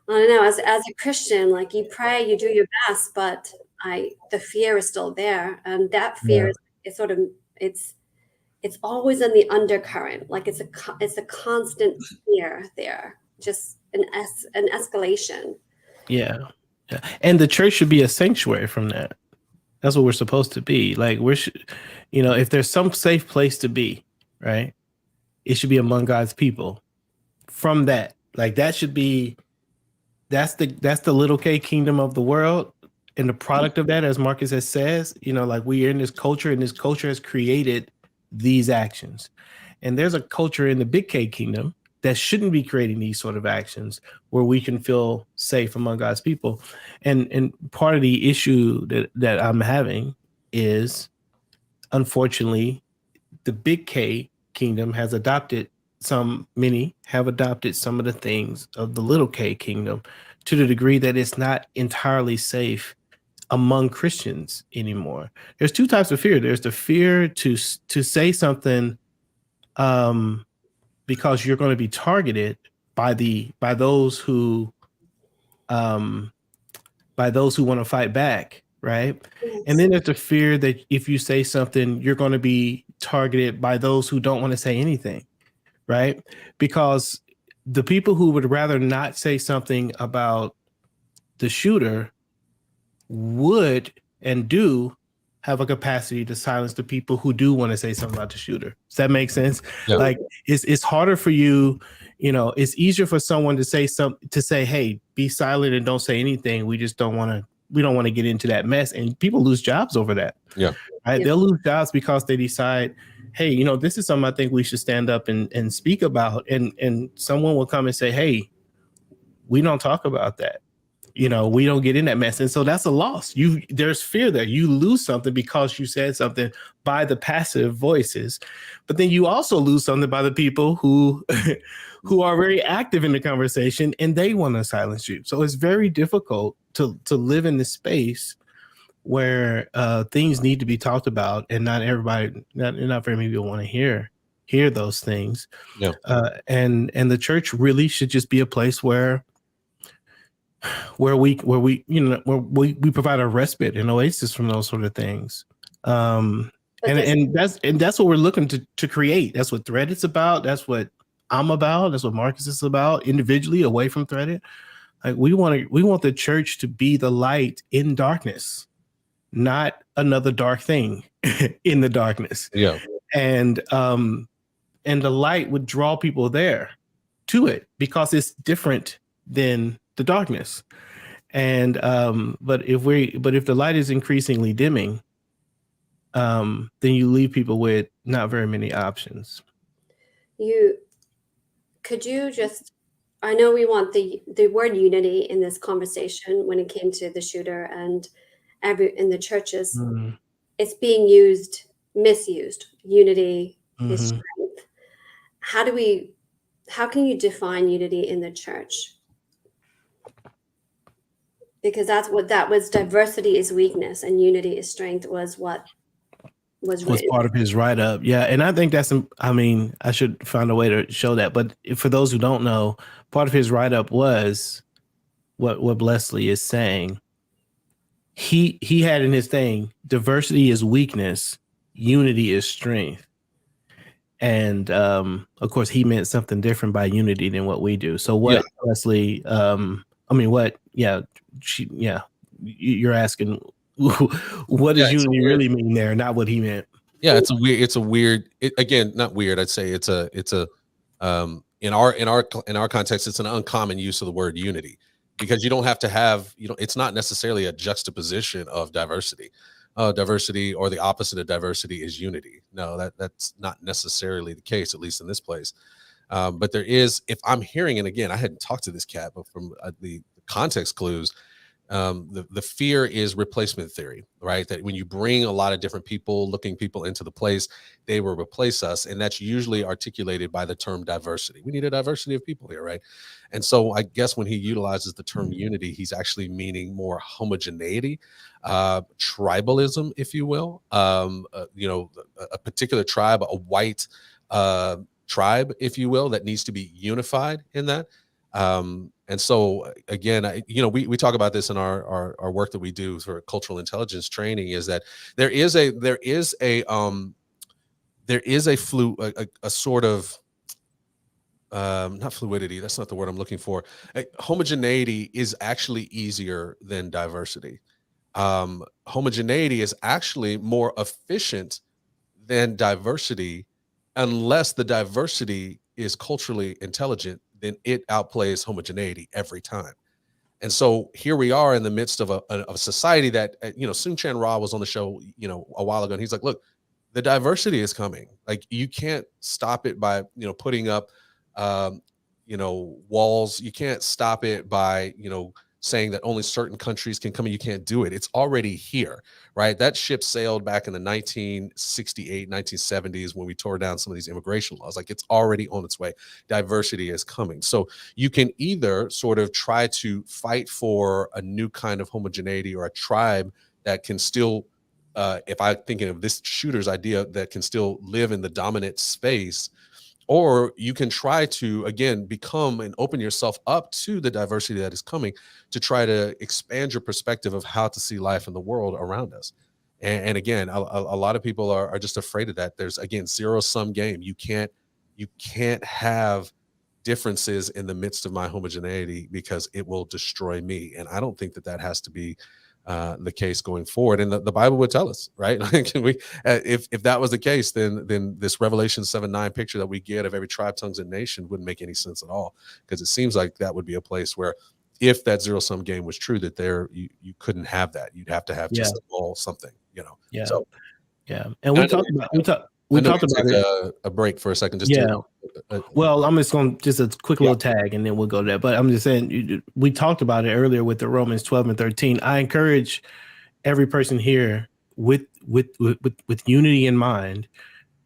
I don't know, as a Christian, like you pray, you do your best, but the fear is still there. And that fear is sort of, it's always in the undercurrent. Like it's a constant fear there, just an escalation. Yeah. And the church should be a sanctuary from that. That's what we're supposed to be. Like if there's some safe place to be, right, it should be among God's people. From that, like that's the little K kingdom of the world, and the product of that, as Marcus has says, like we are in this culture, and this culture has created these actions. And there's a culture in the big K kingdom that shouldn't be creating these sort of actions, where we can feel safe among God's people. And part of the issue that I'm having is, unfortunately, the big K kingdom has adopted many have adopted some of the things of the little K kingdom, to the degree that it's not entirely safe among Christians anymore. There's two types of fear. There's the fear to say something because you're going to be targeted by those who want to fight back, right? Yes. And then there's the fear that if you say something, you're going to be targeted by those who don't want to say anything, right? Because the people who would rather not say something about the shooter would and do have a capacity to silence the people who do want to say something about the shooter. Does that make sense? Yeah. Like it's harder for you, it's easier for someone to say, hey, be silent and don't say anything. We don't want to get into that mess. And people lose jobs over that. Yeah. Right? Yeah. They'll lose jobs because they decide, hey, this is something I think we should stand up and speak about. And someone will come and say, hey, we don't talk about that. we don't get in that mess. And so that's a loss. There's fear there. You lose something because you said something by the passive voices, but then you also lose something by the people who who are very active in the conversation and they want to silence you. So it's very difficult to live in this space where things need to be talked about, and not everybody, not very many people want to hear those things. Yeah. And the church really should just be a place where we provide a respite and oasis from those sort of things. And that's what we're looking to create. That's what Thread is about. That's what I'm about. That's what Marcus is about, individually, away from Threaded. Like we want the church to be the light in darkness, not another dark thing in the darkness. Yeah. And the light would draw people there to it because it's different than the darkness. And but if the light is increasingly dimming, then you leave people with not very many options. I know we want the word unity in this conversation when it came to the shooter and in the churches. Mm-hmm. It's being misused. Unity is strength. How can you define unity in the church? Because that was diversity is weakness and unity is strength was what was part of his write-up. Yeah. And I think I should find a way to show that. But for those who don't know, part of his write-up was what Lesley is saying. He had in his thing, diversity is weakness, unity is strength. And of course, he meant something different by unity than what we do. So what, Lesley, you're asking, what does unity really mean there? Not what he meant. Yeah, it's a weird. Again, not weird. I'd say it's a in our context, it's an uncommon use of the word unity, because you don't have to have, it's not necessarily a juxtaposition of diversity. Diversity or the opposite of diversity is unity. No, that's not necessarily the case, at least in this place. But there is, if I'm hearing, and again, I hadn't talked to this cat, but from the context clues, the fear is replacement theory, right? That when you bring a lot of different looking people into the place, they will replace us. And that's usually articulated by the term diversity. We need a diversity of people here, right? And so I guess when he utilizes the term unity, he's actually meaning more homogeneity, tribalism, if you will. A particular tribe, a white tribe, if you will, that needs to be unified in that. And so again, we talk about this in our work that we do for cultural intelligence training, is that there is a sort of not fluidity. That's not the word I'm looking for. Homogeneity is actually easier than diversity. Homogeneity is actually more efficient than diversity, unless the diversity is culturally intelligent. Then it outplays homogeneity every time. And so here we are in the midst of a society that, Soong Chan Ra was on the show, a while ago, and he's like, look, the diversity is coming. Like, you can't stop it by, putting up, walls. You can't stop it by, saying that only certain countries can come in. You can't do it. It's already here, right? That ship sailed back in the 1968, 1970s when we tore down some of these immigration laws. Like, it's already on its way. Diversity is coming. So you can either sort of try to fight for a new kind of homogeneity, or a tribe that can still, if I'm thinking of this shooter's idea, that can still live in the dominant space. Or you can try to, again, become and open yourself up to the diversity that is coming, to try to expand your perspective of how to see life in the world around us. And again, a lot of people are just afraid of that. There's, again, zero-sum game. You can't have differences in the midst of my homogeneity, because it will destroy me. And I don't think that has to be the case going forward. And the Bible would tell us, right? Like, if that was the case, then this Revelation 7:9 picture that we get of every tribe, tongues, and nation wouldn't make any sense at all, because it seems like that would be a place where, if that zero-sum game was true, that you couldn't have that. You'd have to have just all something, Yeah. So yeah, and we talked about it. A break for a second, just to Well, I'm just going to just a quick little tag and then we'll go to that. But I'm just saying, we talked about it earlier with the Romans 12 and 13. I encourage every person here with unity in mind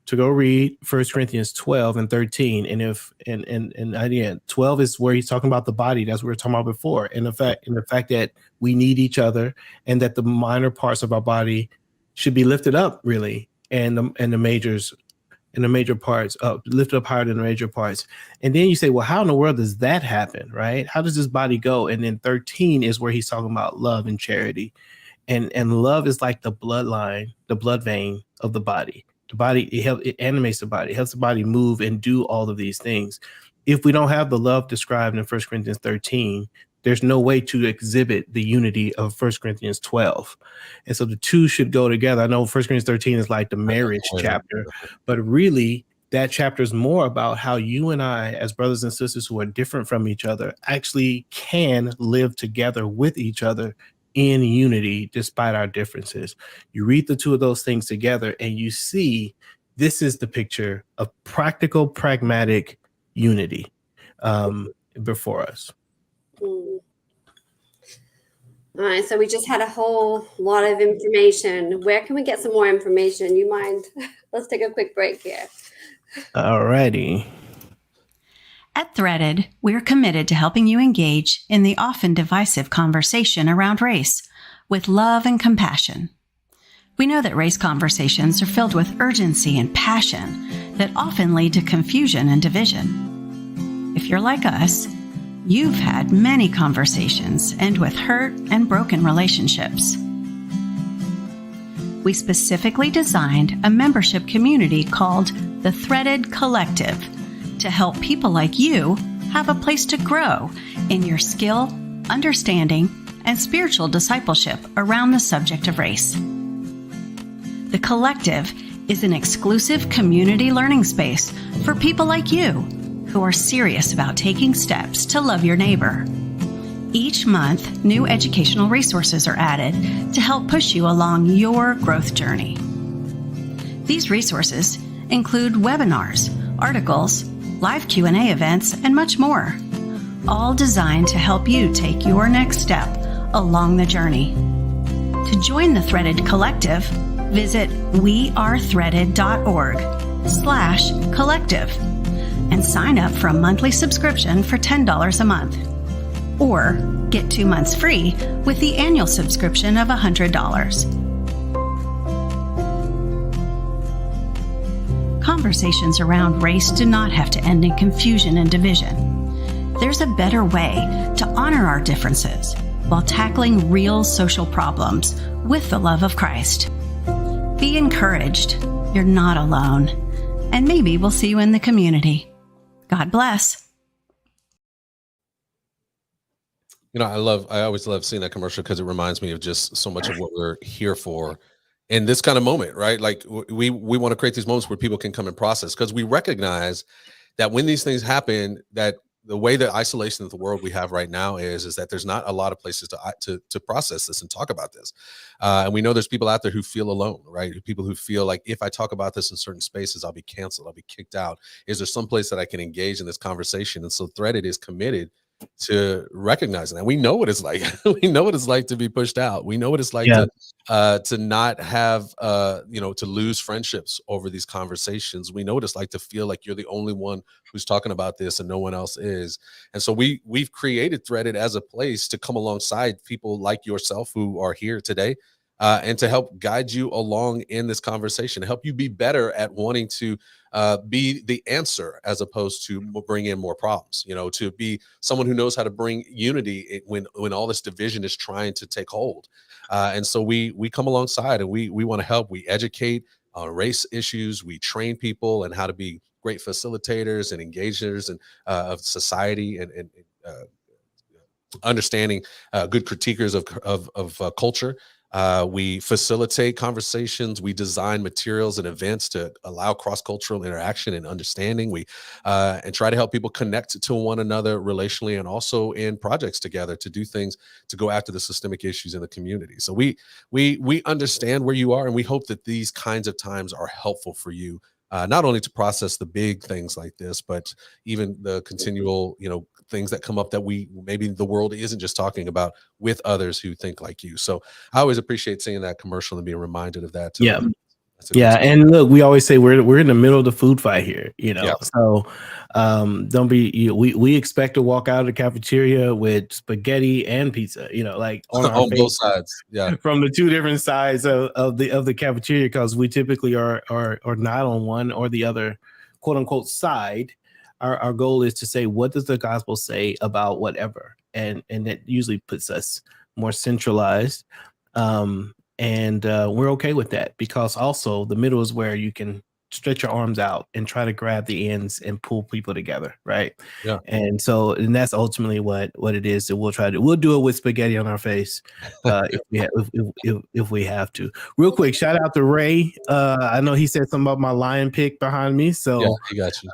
to go read 1 Corinthians 12 and 13. And again, 12 is where he's talking about the body. That's what we were talking about before. And the fact that we need each other and that the minor parts of our body should be lifted up, really. And the major parts lifted up higher than the major parts. And then you say, well, how in the world does that happen? Right? How does this body go? And then 13 is where he's talking about love and charity. And love is like the bloodline, the blood vein of the body. The body, it animates the body, it helps the body move and do all of these things. If we don't have the love described in 1 Corinthians 13, there's no way to exhibit the unity of 1 Corinthians 12. And so the two should go together. I know 1 Corinthians 13 is like the marriage chapter, but really that chapter is more about how you and I, as brothers and sisters who are different from each other, actually can live together with each other in unity despite our differences. You read the two of those things together and you see this is the picture of practical, pragmatic unity before us. All right, so we just had a whole lot of information. Where can we get some more information? You mind? Let's take a quick break here. All righty. At Threaded, we're committed to helping you engage in the often divisive conversation around race with love and compassion. We know that race conversations are filled with urgency and passion that often lead to confusion and division. If you're like us, you've had many conversations end with hurt and broken relationships. We specifically designed a membership community called the Threaded Collective to help people like you have a place to grow in your skill, understanding, and spiritual discipleship around the subject of race. The Collective is an exclusive community learning space for people like you who are serious about taking steps to love your neighbor. Each month, new educational resources are added to help push you along your growth journey. These resources include webinars, articles, live Q&A events, and much more, all designed to help you take your next step along the journey. To join the Threaded Collective, visit wearethreaded.org/collective and sign up for a monthly subscription for $10 a month. Or get 2 months free with the annual subscription of $100. Conversations around race do not have to end in confusion and division. There's a better way to honor our differences while tackling real social problems with the love of Christ. Be encouraged. You're not alone. And maybe we'll see you in the community. God bless. You know, I always love seeing that commercial because it reminds me of just so much of what we're here for in this kind of moment, right? Like we want to create these moments where people can come and process, because we recognize that when these things happen, that the way that isolation of the world we have right now is that there's not a lot of places to process this and talk about this. And we know there's people out there who feel alone, right? People who feel like if I talk about this in certain spaces, I'll be canceled, I'll be kicked out. Is there some place that I can engage in this conversation? And so Threaded is committed to recognizing that. We know what it's like. We know what it's like to be pushed out. We know what it's like to not have to lose friendships over these conversations. We know what it's like to feel like you're the only one who's talking about this and no one else is. And so we've created Threaded as a place to come alongside people like yourself who are here today, and to help guide you along in this conversation, to help you be better at wanting to be the answer as opposed to bring in more problems, to be someone who knows how to bring unity when all this division is trying to take hold. And so we come alongside and we want to help. We educate on race issues. We train people and how to be great facilitators and engagers and of society and understanding good critiquers of culture. We facilitate conversations. We design materials and events to allow cross-cultural interaction and understanding. We and try to help people connect to one another relationally and also in projects together to do things to go after the systemic issues in the community. So we understand where you are, and we hope that these kinds of times are helpful for you not only to process the big things like this, but even the continual, things that come up that maybe the world isn't just talking about with others who think like you. So I always appreciate seeing that commercial and being reminded of that. Yeah. That's a good Yeah, stuff. and look, we always say we're in the middle of the food fight here, Yeah. So don't be. We expect to walk out of the cafeteria with spaghetti and pizza, like on our on both face sides. Yeah. from the two different sides of the cafeteria, because we typically are not on one or the other, quote unquote, side. Our goal is to say, what does the gospel say about whatever, and that usually puts us more centralized. And we're okay with that, because also the middle is where you can stretch your arms out and try to grab the ends and pull people together, right? Yeah. And that's ultimately what it is that we'll try to. We'll do it with spaghetti on our face if we have to. Real quick, shout out to Ray. I know he said something about my lion pick behind me, so yeah, he got you.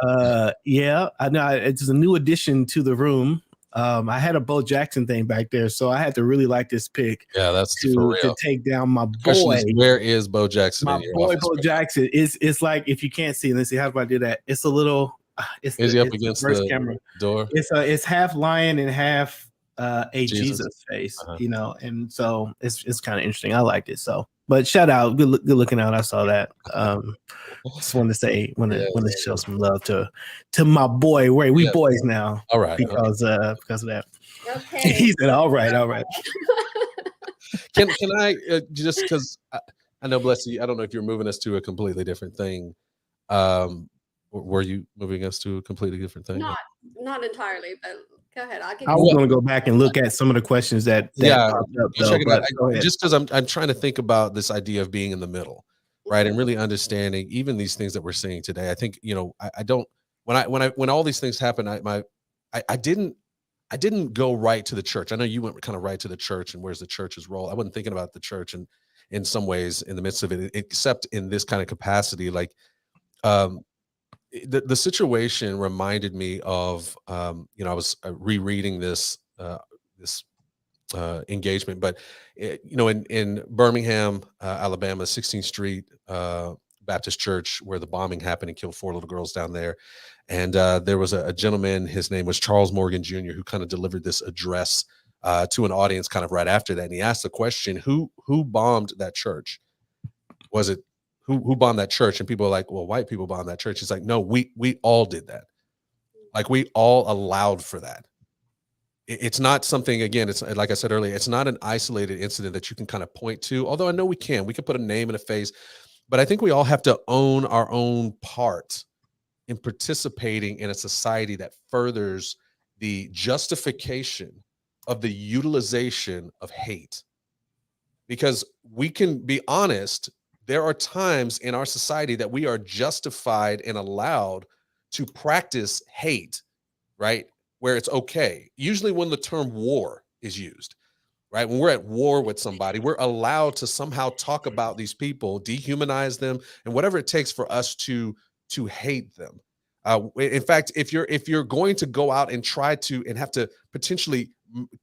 yeah, I know it's a new addition to the room. I had a Bo Jackson thing back there, so I had to really like this pick. Yeah, that's for real. To take down my Question boy. is, where is Bo Jackson? My in your boy office Bo right Jackson. It's like, if you can't see, let's see, how do I do that? It's a little. Is he up against the camera door? It's half lion and half a Jesus face, Uh-huh. and so it's kind of interesting. I liked it. So, but shout out, good looking out. I saw that. Just wanted to say, want to show some love to my boy. Ray, we boys now. All right. Because of that. Okay. He said, all right. Can I just, because I know, bless you, I don't know if you're moving us to a completely different thing. Were you moving us to a completely different thing? Not entirely, but go ahead. I was going to go back and look at some of the questions that popped up, though. Check it out. Just because I'm trying to think about this idea of being in the middle, right, and really understanding even these things that we're seeing today. I think I don't, when all these things happen, I didn't go right to the church. I know you went kind of right to the church and where's the church's role. I wasn't thinking about the church and in some ways in the midst of it, except in this kind of capacity. Like the situation reminded me of I was rereading this engagement, but in Birmingham, Alabama, 16th Street Baptist Church, where the bombing happened and killed 4 little girls down there. And there was a gentleman, his name was Charles Morgan Jr., who kind of delivered this address to an audience kind of right after that. And he asked the question, who bombed that church? Was it who bombed that church? And people are like, well, white people bombed that church. He's like, no, we all did that. Like, we all allowed for that. It's not something, again, it's like I said earlier, it's not an isolated incident that you can kind of point to, although I know we can put a name and a face, but I think we all have to own our own part in participating in a society that furthers the justification of the utilization of hate. Because we can be honest, there are times in our society that we are justified and allowed to practice hate, right? Where it's okay. Usually when the term war is used, right? When we're at war with somebody, we're allowed to somehow talk about these people, dehumanize them, and whatever it takes for us to hate them. In fact, if you're going to go out and try to and have to potentially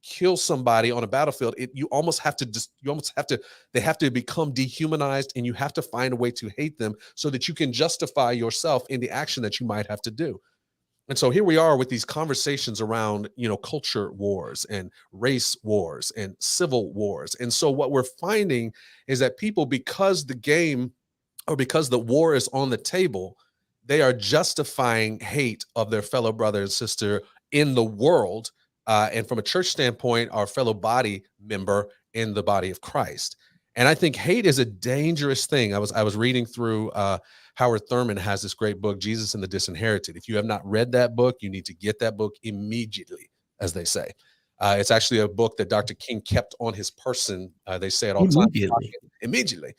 kill somebody on a battlefield, you almost have to they have to become dehumanized, and you have to find a way to hate them so that you can justify yourself in the action that you might have to do. And so here we are with these conversations around, culture wars and race wars and civil wars. And so what we're finding is that people, because the war is on the table, they are justifying hate of their fellow brother and sister in the world. And from a church standpoint, our fellow body member in the body of Christ. And I think hate is a dangerous thing. I was reading through Howard Thurman has this great book, Jesus and the Disinherited. If you have not read that book, you need to get that book immediately, as they say. It's actually a book that Dr. King kept on his person. They say it all the time. Immediately.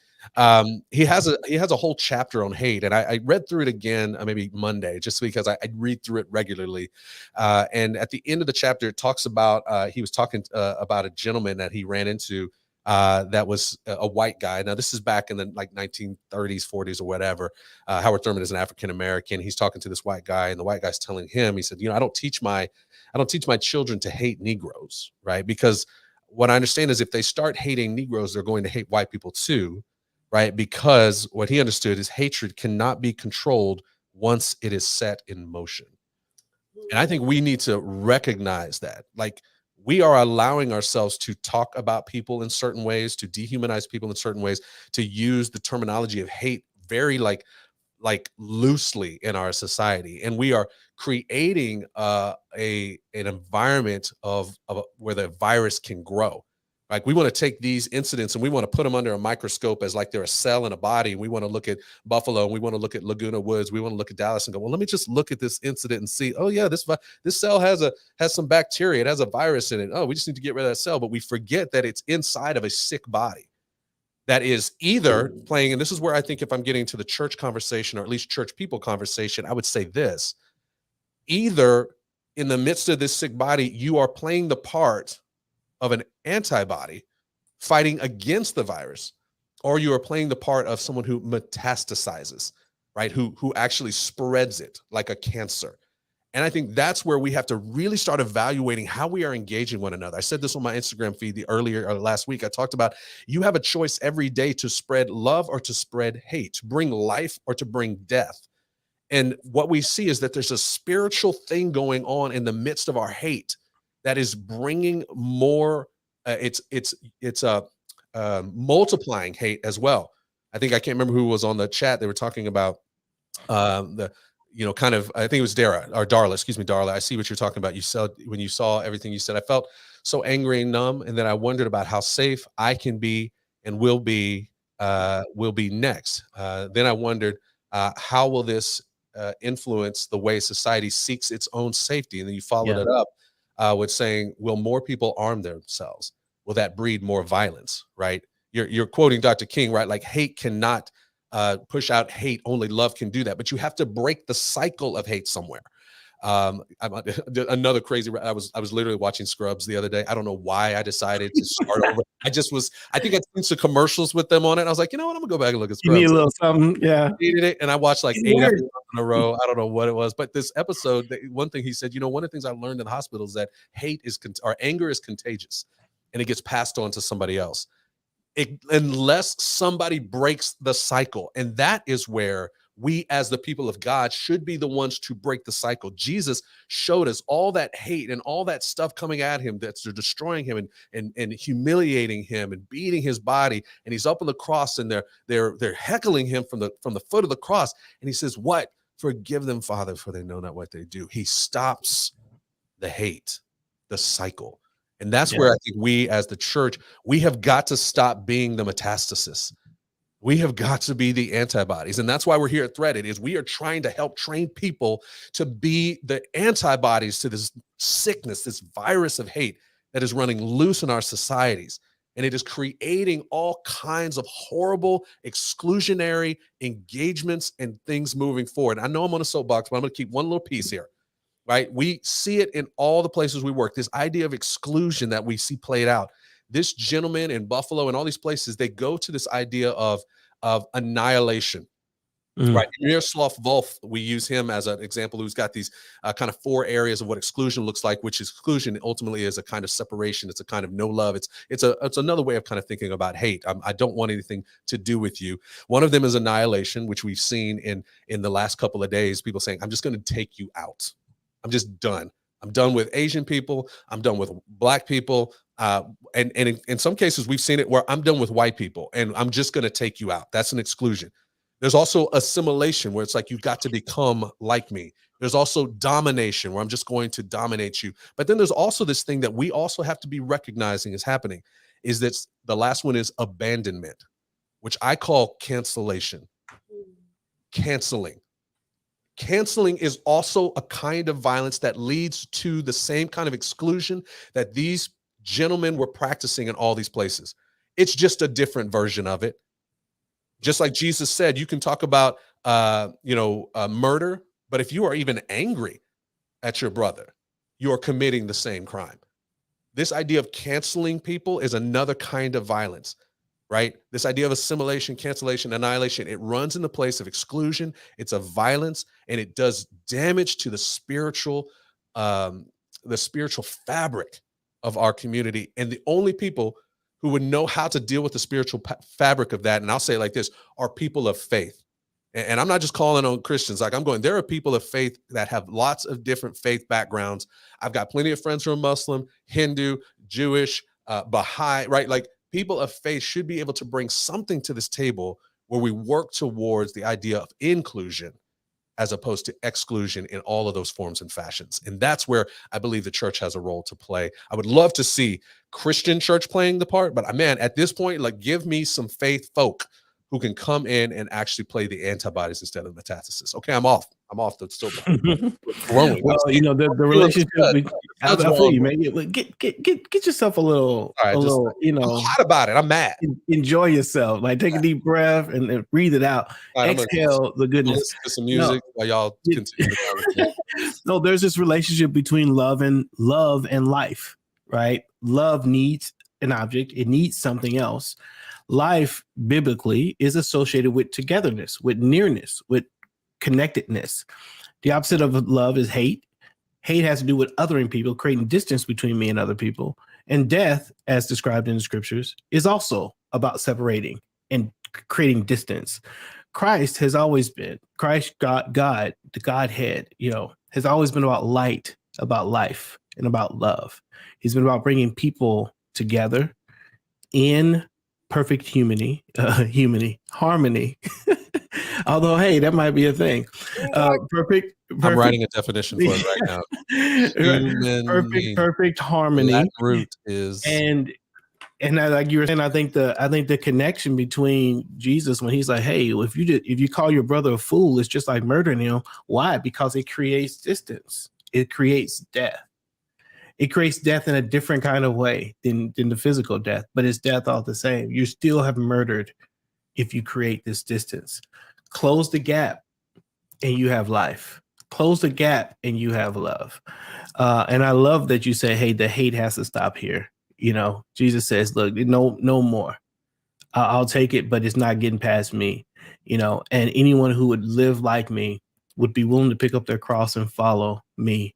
He has a whole chapter on hate, and I read through it again maybe Monday, just because I read through it regularly. And at the end of the chapter, it talks about he was talking about a gentleman that he ran into that was a white guy. Now, this is back in the 1930s, 40s, or whatever. Howard Thurman is an African American. He's talking to this white guy, and the white guy's telling him, he said, I don't teach my children to hate Negroes, right? Because what I understand is if they start hating Negroes, they're going to hate white people too. right? Because what he understood is hatred cannot be controlled once it is set in motion. And I think we need to recognize that. Like, we are allowing ourselves to talk about people in certain ways, to dehumanize people in certain ways, to use the terminology of hate very like loosely in our society, and we are creating an environment of where the virus can grow. Like, we want to take these incidents and we want to put them under a microscope as like they're a cell in a body. And we want to look at Buffalo, and we want to look at Laguna Woods, we want to look at Dallas and go, well, let me just look at this incident and see, oh yeah, this cell has some bacteria, it has a virus in it. Oh, we just need to get rid of that cell. But we forget that it's inside of a sick body that is either playing, and this is where I think if I'm getting to the church conversation, or at least church people conversation, I would say this: either in the midst of this sick body, you are playing the part of an antibody fighting against the virus, or you are playing the part of someone who metastasizes, right? Who actually spreads it like a cancer. And I think that's where we have to really start evaluating how we are engaging one another. I said this on my Instagram feed last week. I talked about, you have a choice every day to spread love or to spread hate, to bring life or to bring death. And what we see is that there's a spiritual thing going on in the midst of our hate that is bringing more. It's multiplying hate as well. I think, I can't remember who was on the chat. They were talking about kind of, I think it was Darla, excuse me, Darla. I see what you're talking about. You said, when you saw everything you said, I felt so angry and numb. And then I wondered about how safe I can be and will be next. Then I wondered, how will this influence the way society seeks its own safety? And then you followed it up with saying, will more people arm themselves? Will that breed more violence, right? You're quoting Dr. King, right? Like, hate cannot push out hate, only love can do that. But you have to break the cycle of hate somewhere. Another crazy, I was literally watching Scrubs the other day. I don't know why I decided to start over. I think I'd seen some commercials with them on it. I was like, you know what, I'm gonna go back and look at Scrubs. You need a little something, yeah. I needed it, and I watched like 8 episodes in a row. I don't know what it was, but this episode, one thing he said, one of the things I learned in the hospital is that anger is contagious, and it gets passed on to somebody else. Unless somebody breaks the cycle. And that is where we, as the people of God, should be the ones to break the cycle. Jesus showed us all that hate and all that stuff coming at him that's destroying him and humiliating him and beating his body. And he's up on the cross, and they're heckling him from the foot of the cross. And he says, what? Forgive them, Father, for they know not what they do. He stops the hate, the cycle. And that's where I think we, as the church, we have got to stop being the metastasis. We have got to be the antibodies. And that's why we're here at Threaded, is we are trying to help train people to be the antibodies to this sickness, this virus of hate that is running loose in our societies. And it is creating all kinds of horrible, exclusionary engagements and things moving forward. I know I'm on a soapbox, but I'm going to keep one little piece here. Right? We see it in all the places we work, this idea of exclusion that we see played out. This gentleman in Buffalo and all these places, they go to this idea of annihilation. Right. Miroslav Volf, we use him as an example, who's got these kind of 4 areas of what exclusion looks like, which exclusion ultimately is a kind of separation. It's a kind of no love. It's another way of kind of thinking about hate. I don't want anything to do with you. One of them is annihilation, which we've seen in the last couple of days, people saying, I'm just going to take you out. I'm just done. I'm done with Asian people. I'm done with Black people. And in some cases, we've seen it where I'm done with white people and I'm just going to take you out. That's an exclusion. There's also assimilation, where it's like, you've got to become like me. There's also domination, where I'm just going to dominate you. But then there's also this thing that we also have to be recognizing is happening, is that the last one is abandonment, which I call cancellation. Canceling is also a kind of violence that leads to the same kind of exclusion that these gentlemen were practicing in all these places. It's just a different version of it. Just like Jesus said, you can talk about, murder, but if you are even angry at your brother, you are committing the same crime. This idea of canceling people is another kind of violence. Right? This idea of assimilation, cancellation, annihilation, it runs in the place of exclusion. It's a violence, and it does damage to the spiritual fabric of our community. And the only people who would know how to deal with the spiritual fabric of that. And I'll say it like this, are people of faith. And I'm not just calling on Christians. Like I'm going, there are people of faith that have lots of different faith backgrounds. I've got plenty of friends who are Muslim, Hindu, Jewish, Baha'i, right? Like people of faith should be able to bring something to this table where we work towards the idea of inclusion as opposed to exclusion in all of those forms and fashions. And that's where I believe the church has a role to play. I would love to see Christian church playing the part, but man, at this point, like give me some faith folk who can come in and actually play the antibodies instead of metastasis. Okay, I'm off the soapbox. Well, the relationship. I feel you, man. Get yourself a little, right, I'm hot about it. I'm mad. Enjoy yourself. Like take a deep breath and breathe it out. Right, exhale the goodness. Listen to some music while y'all continue the conversation. No, there's this relationship between love and life, right? Love needs an object. It needs something else. Life, biblically, is associated with togetherness, with nearness, with connectedness. The opposite of love is hate. Hate has to do with othering people, creating distance between me and other people. And death, as described in the scriptures, is also about separating and creating distance. Christ has always been, God, the Godhead, has always been about light, about life, and about love. He's been about bringing people together in perfect harmony. Although, hey, that might be a thing. Perfect. I'm writing a definition for it right now. Perfect harmony. That root is and like you were saying, I think the connection between Jesus when he's like, hey, if you call your brother a fool, it's just like murdering him. Why? Because it creates distance. It creates death. It creates death in a different kind of way than the physical death, but it's death all the same. You still have murdered if you create this distance. Close the gap and you have life. Close the gap and you have love. And I love that you say, hey, the hate has to stop here. Jesus says, look, no more. I'll take it, but it's not getting past me. And anyone who would live like me would be willing to pick up their cross and follow me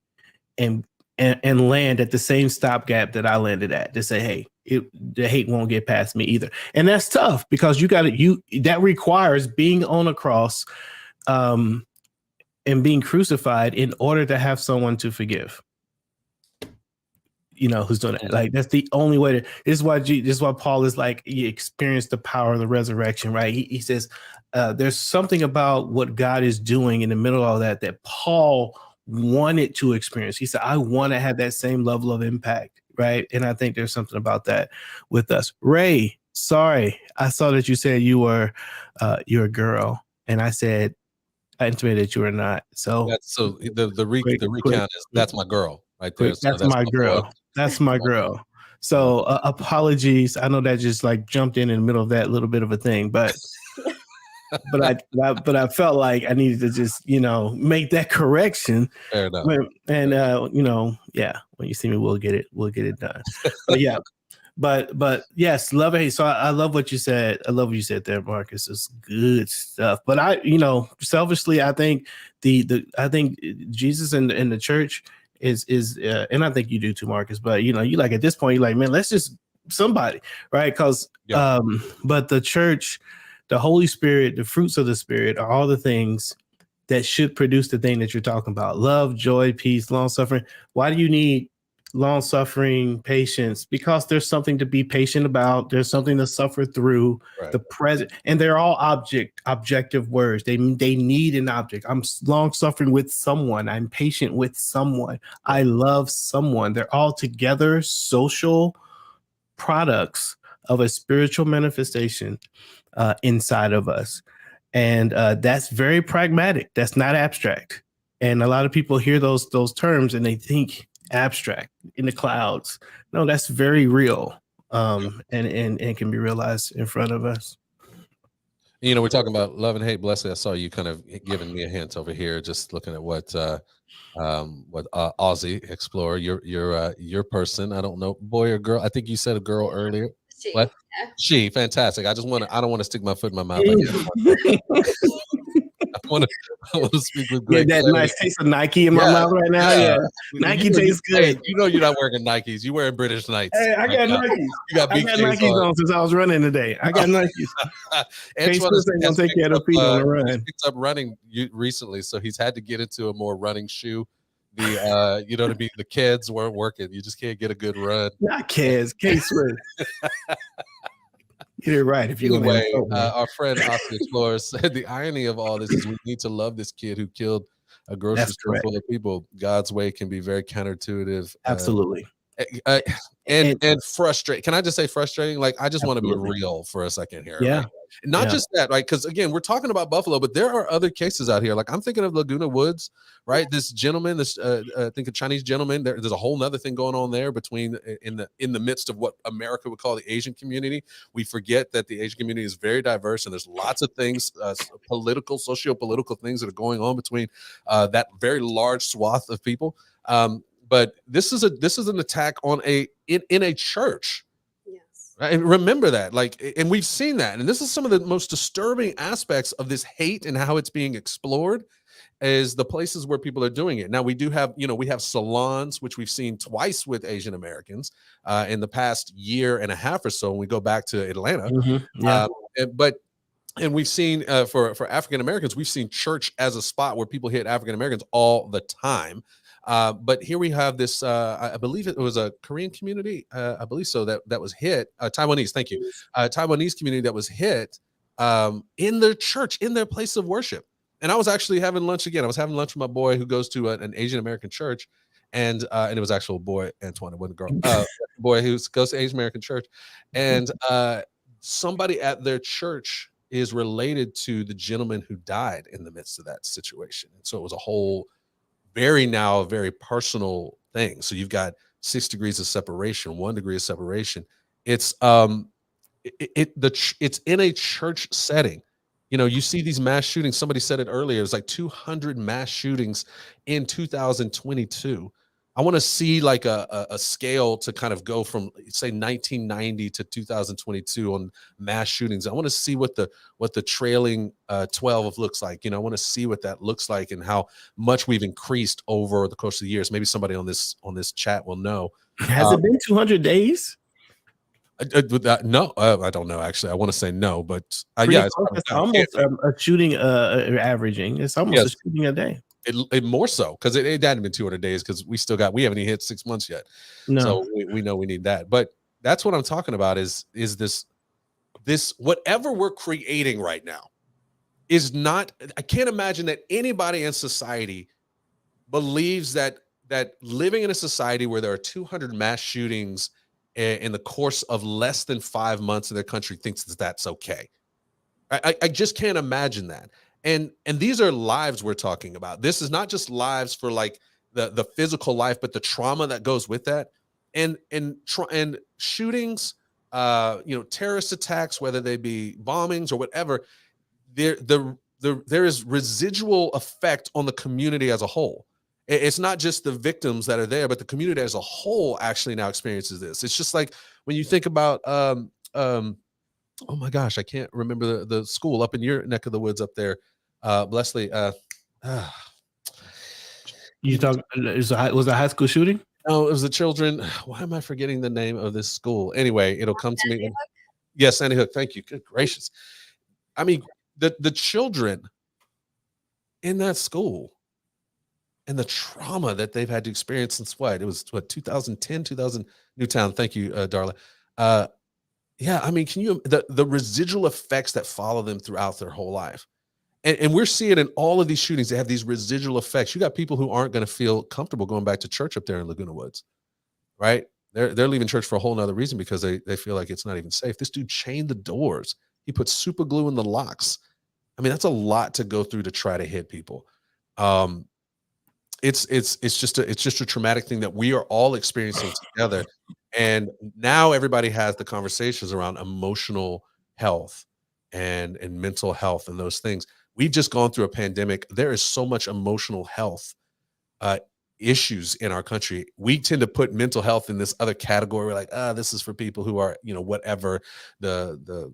and land at the same stopgap that I landed at, to say, hey, the hate won't get past me either. And that's tough because that requires being on a cross and being crucified in order to have someone to forgive. Who's doing it. Like that's the only way this is why Paul is like, he experienced the power of the resurrection, right? He says there's something about what God is doing in the middle of all that Paul wanted to experience. He said, I want to have that same level of impact, right? And I think there's something about that with us. Ray, sorry, I saw that you said you're a girl, and I said I intimated that you were not. So the recount is that's my girl right there. That's my girl. That's my girl. So apologies. I know that just like jumped in the middle of that little bit of a thing, but but I felt like I needed to just, make that correction. Fair enough. And when you see me, we'll get it done. But yeah, but yes, love it. So I love what you said. I love what you said there, Marcus. It's good stuff. But selfishly, I think I think Jesus and the church is and I think you do too, Marcus. But you like at this point, you're like, man, let's just somebody, right? Because but the church, the Holy Spirit, the fruits of the Spirit are all the things that should produce the thing that you're talking about. Love, joy, peace, long suffering. Why do you need long suffering, patience? Because there's something to be patient about. There's something to suffer through. Right. The present, and they're all objective words. They need an object. I'm long suffering with someone. I'm patient with someone. I love someone. They're all together social products of a spiritual manifestation inside of us. And that's very pragmatic. That's not abstract. And a lot of people hear those terms and they think abstract, in the clouds. No, that's very real, and can be realized in front of us. We're talking about love and hate. Lesley, I saw you kind of giving me a hint over here, just looking at what Aussie Explorer, your person. I don't know, boy or girl. I think you said a girl earlier. What? She, fantastic. I don't want to stick my foot in my mouth. I want to speak with Yeah, Greg. that Clary. nice taste of Nike in my mouth right now. Yeah, Nike tastes good. You know you're not wearing Nikes. You wearing British Knights. Hey, I got Nikes. You got I got Nikes on since I was running today. I got Nikes. Case Swift ain't gonna take care of the feet on the run. He picked up running recently, so he's had to get into a more running shoe. The you know, to be the kids weren't working. You just can't get a good run. Not Case Swift. Get it right if you're anyway, our friend Oscar Flores said the irony of all this is we need to love this kid who killed a grocery store full of people. God's way can be very counterintuitive. Absolutely. And frustrating. Can I just say frustrating? Like, I just want to be real for a second here. Yeah. Right? Not just that, right? Because again, we're talking about Buffalo, but there are other cases out here. Like, I'm thinking of Laguna Woods, right? This gentleman, I think a Chinese gentleman. There's a whole nother thing going on there between in the midst of what America would call the Asian community. We forget that the Asian community is very diverse, and there's lots of things, political, socio-political things that are going on between that very large swath of people. But this is an attack on in a church. Yes. Right? And remember that, and we've seen that. And this is some of the most disturbing aspects of this hate and how it's being explored is the places where people are doing it. Now we do have, we have salons, which we've seen twice with Asian Americans in the past year and a half or so when we go back to Atlanta. Mm-hmm. Yeah. And we've seen for African Americans, we've seen church as a spot where people hit African Americans all the time. But here we have this, I believe it was a Korean community, I believe so, that was hit, Taiwanese, thank you, Taiwanese community that was hit in their church, in their place of worship. And I was actually having lunch again. I was having lunch with my boy who goes to an Asian American church, and it was actually a boy, Antoine, it wasn't a girl, boy who goes to Asian American church, and somebody at their church is related to the gentleman who died in the midst of that situation. And so it was a whole very personal thing. So you've got 6 degrees of separation, 1 degree of separation. It's it's in a church setting. You see these mass shootings. Somebody said it earlier. It's like 200 mass shootings in 2022. I want to see like a scale to kind of go from, say, 1990 to 2022 on mass shootings. I want to see what the trailing 12 looks like. I want to see what that looks like and how much we've increased over the course of the years. Maybe somebody on this chat will know. Has it been 200 days? No, I don't know. Actually, I want to say no, but yeah, it's almost a shooting averaging. It's almost a shooting a day. It more so because it hadn't been 200 days because we haven't even hit 6 months yet. No. So we know we need that. But that's what I'm talking about is this whatever we're creating right now is not, I can't imagine that anybody in society believes that living in a society where there are 200 mass shootings in the course of less than 5 months in their country thinks that's okay. I just can't imagine that. And these are lives we're talking about. This is not just lives for like the physical life, but the trauma that goes with that. And shootings, terrorist attacks, whether they be bombings or whatever, there is residual effect on the community as a whole. It's not just the victims that are there, but the community as a whole actually now experiences this. It's just like when you think about oh my gosh, I can't remember the school up in your neck of the woods up there. Lesley. You talk? Was it a high school shooting? No, it was the children. Why am I forgetting the name of this school? Anyway, it'll come to me. Yes, Sandy Hook. Thank you. Good gracious. I mean, the children in that school and the trauma that they've had to experience since it was 2010, 2000 Newtown. Thank you, Darla. Yeah, I mean, the residual effects that follow them throughout their whole life. And we're seeing in all of these shootings, they have these residual effects. You got people who aren't going to feel comfortable going back to church up there in Laguna Woods, right? They're leaving church for a whole nother reason because they feel like it's not even safe. This dude chained the doors. He put super glue in the locks. I mean, that's a lot to go through to try to hit people. It's just a traumatic thing that we are all experiencing together. And now everybody has the conversations around emotional health and mental health and those things. We've just gone through a pandemic. There is so much emotional health issues in our country. We tend to put mental health in this other category. We're like, this is for people who are, whatever the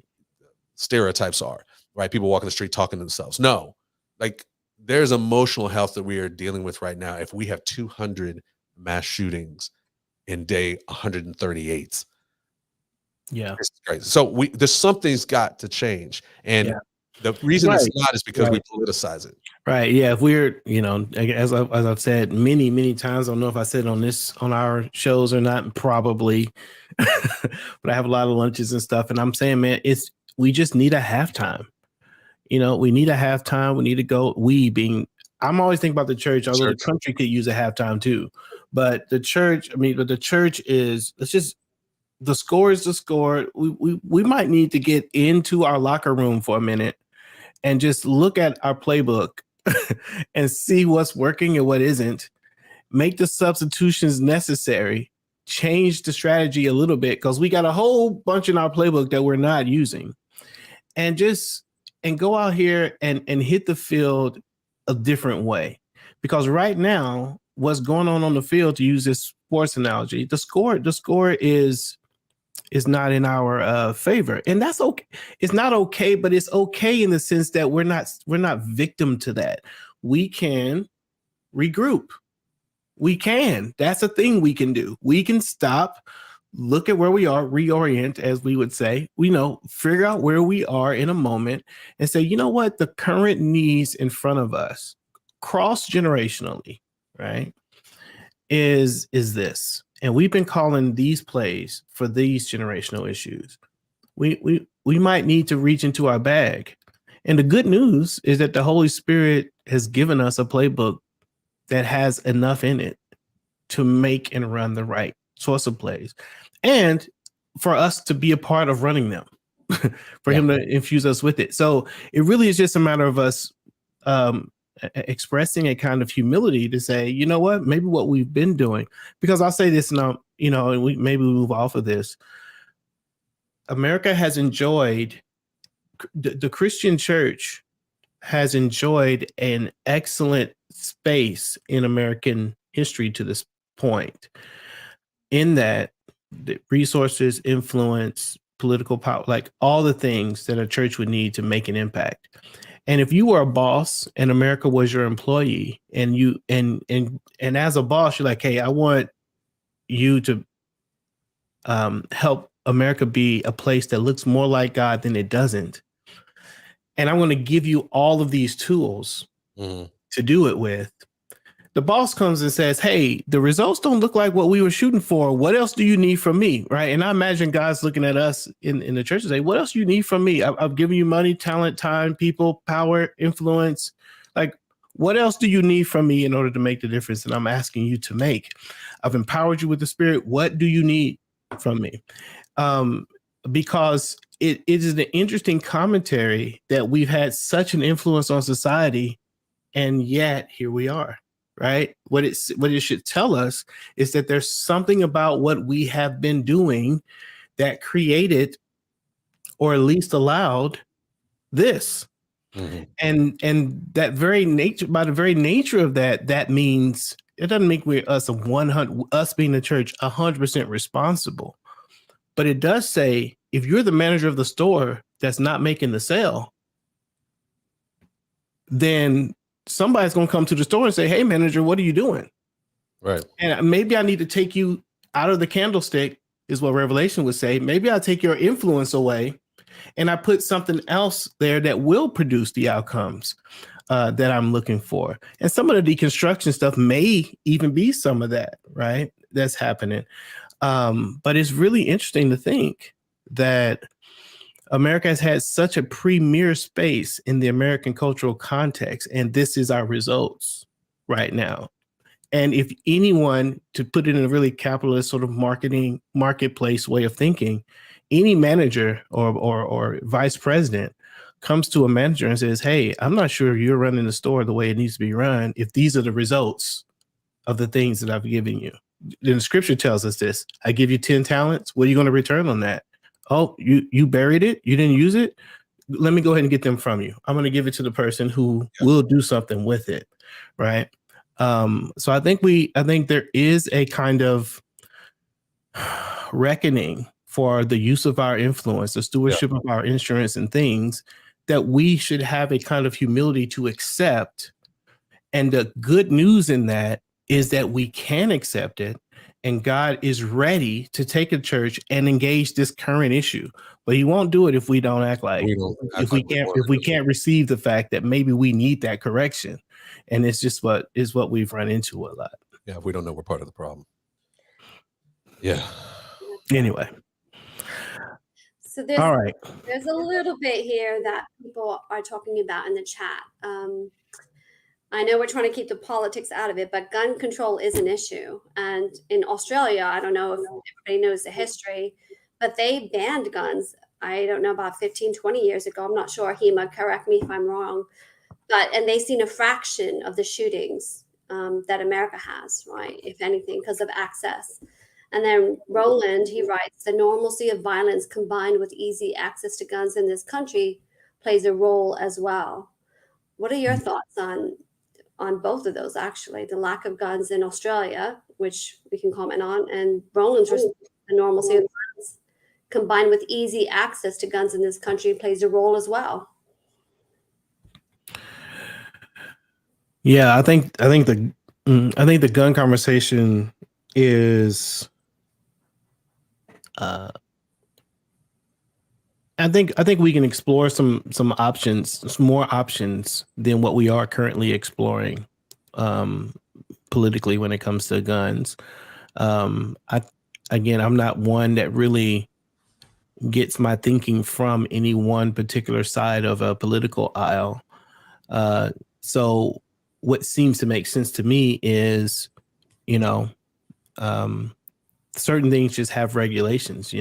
stereotypes are, right? People walking the street talking to themselves. No, like there's emotional health that we are dealing with right now. If we have 200 mass shootings in day 138, Yeah. it's crazy. So there's something's got to change, and the reason it's not is because we politicize it. Right. Yeah. If we're, as I've said many times, I don't know if I said on our shows or not, probably, but I have a lot of lunches and stuff. And I'm saying, man, we just need a halftime. We need a halftime. We need to go. I'm always thinking about the church, although the country could use a halftime too. But the church, the church is, the score is the score. We might need to get into our locker room for a minute and just look at our playbook and see what's working and what isn't, make the substitutions necessary, change the strategy a little bit, because we got a whole bunch in our playbook that we're not using, and go out here and hit the field a different way. Because right now, what's going on the field, to use this sports analogy, the score is not in our favor, and that's okay. It's not okay, but it's okay in the sense that we're not victim to that. We can regroup. We can. That's a thing we can do. We can stop, look at where we are, reorient, as we would say. Figure out where we are in a moment, and say, you know what, the current needs in front of us, cross generationally, right, is this. And we've been calling these plays for these generational issues. We might need to reach into our bag. And the good news is that the Holy Spirit has given us a playbook that has enough in it to make and run the right sorts of plays, and for us to be a part of running them, for him to infuse us with it. So it really is just a matter of us expressing a kind of humility to say, you know what, maybe what we've been doing, because I'll say this now, and we move off of this. America has enjoyed, the Christian church has enjoyed an excellent space in American history to this point, in that the resources, influence, political power, like all the things that a church would need to make an impact. And if you were a boss and America was your employee, and you and as a boss, you're like, hey, I want you to help America be a place that looks more like God than it doesn't. And I'm going to give you all of these tools to do it with. The boss comes and says, hey, the results don't look like what we were shooting for. What else do you need from me? Right. And I imagine God's looking at us in the church and say, what else do you need from me? I've given you money, talent, time, people, power, influence. Like, what else do you need from me in order to make the difference that I'm asking you to make? I've empowered you with the Spirit. What do you need from me? Because it is an interesting commentary that we've had such an influence on society, and yet here we are. Right. What it should tell us is that there's something about what we have been doing that created, or at least allowed, this. And that very nature, by the very nature of that means it doesn't make us being the church 100% responsible. But it does say, if you're the manager of the store that's not making the sale, then somebody's going to come to the store and say, hey, manager, what are you doing? Right. And maybe I need to take you out of the candlestick, is what Revelation would say. Maybe I'll take your influence away, and I put something else there that will produce the outcomes that I'm looking for. And some of the deconstruction stuff may even be some of that, right? That's happening. But it's really interesting to think that America has had such a premier space in the American cultural context, and this is our results right now. And if anyone, to put it in a really capitalist sort of marketplace way of thinking, any manager or vice president comes to a manager and says, hey, I'm not sure you're running the store the way it needs to be run if these are the results of the things that I've given you. Then the scripture tells us this. I give you 10 talents. What are you going to return on that? Oh, you buried it. You didn't use it. Let me go ahead and get them from you. I'm going to give it to the person who will do something with it. Right. So I think there is a kind of reckoning for the use of our influence, the stewardship of our insurance and things that we should have a kind of humility to accept. And the good news in that is that we can accept it, and God is ready to take a church and engage this current issue. But he won't do it if we don't act like, if we can't receive the fact that maybe we need that correction. And it's just what we've run into a lot. Yeah, we don't know we're part of the problem. Yeah. Anyway. So all right. There's a little bit here that people are talking about in the chat. I know we're trying to keep the politics out of it, but gun control is an issue. And in Australia, I don't know if everybody knows the history, but they banned guns. I don't know, about 15, 20 years ago. I'm not sure. Hema, correct me if I'm wrong. And they've seen a fraction of the shootings that America has, right? If anything, because of access. And then Roland, he writes, the normalcy of violence combined with easy access to guns in this country plays a role as well. What are your thoughts on both of those, actually? The lack of guns in Australia, which we can comment on, and Roland's response, the normalcy of violence combined with easy access to guns in this country plays a role as well. Yeah, I think the gun conversation is I think we can explore some options, some more options than what we are currently exploring politically when it comes to guns. I'm not one that really gets my thinking from any one particular side of a political aisle. So what seems to make sense to me is, certain things just have regulations,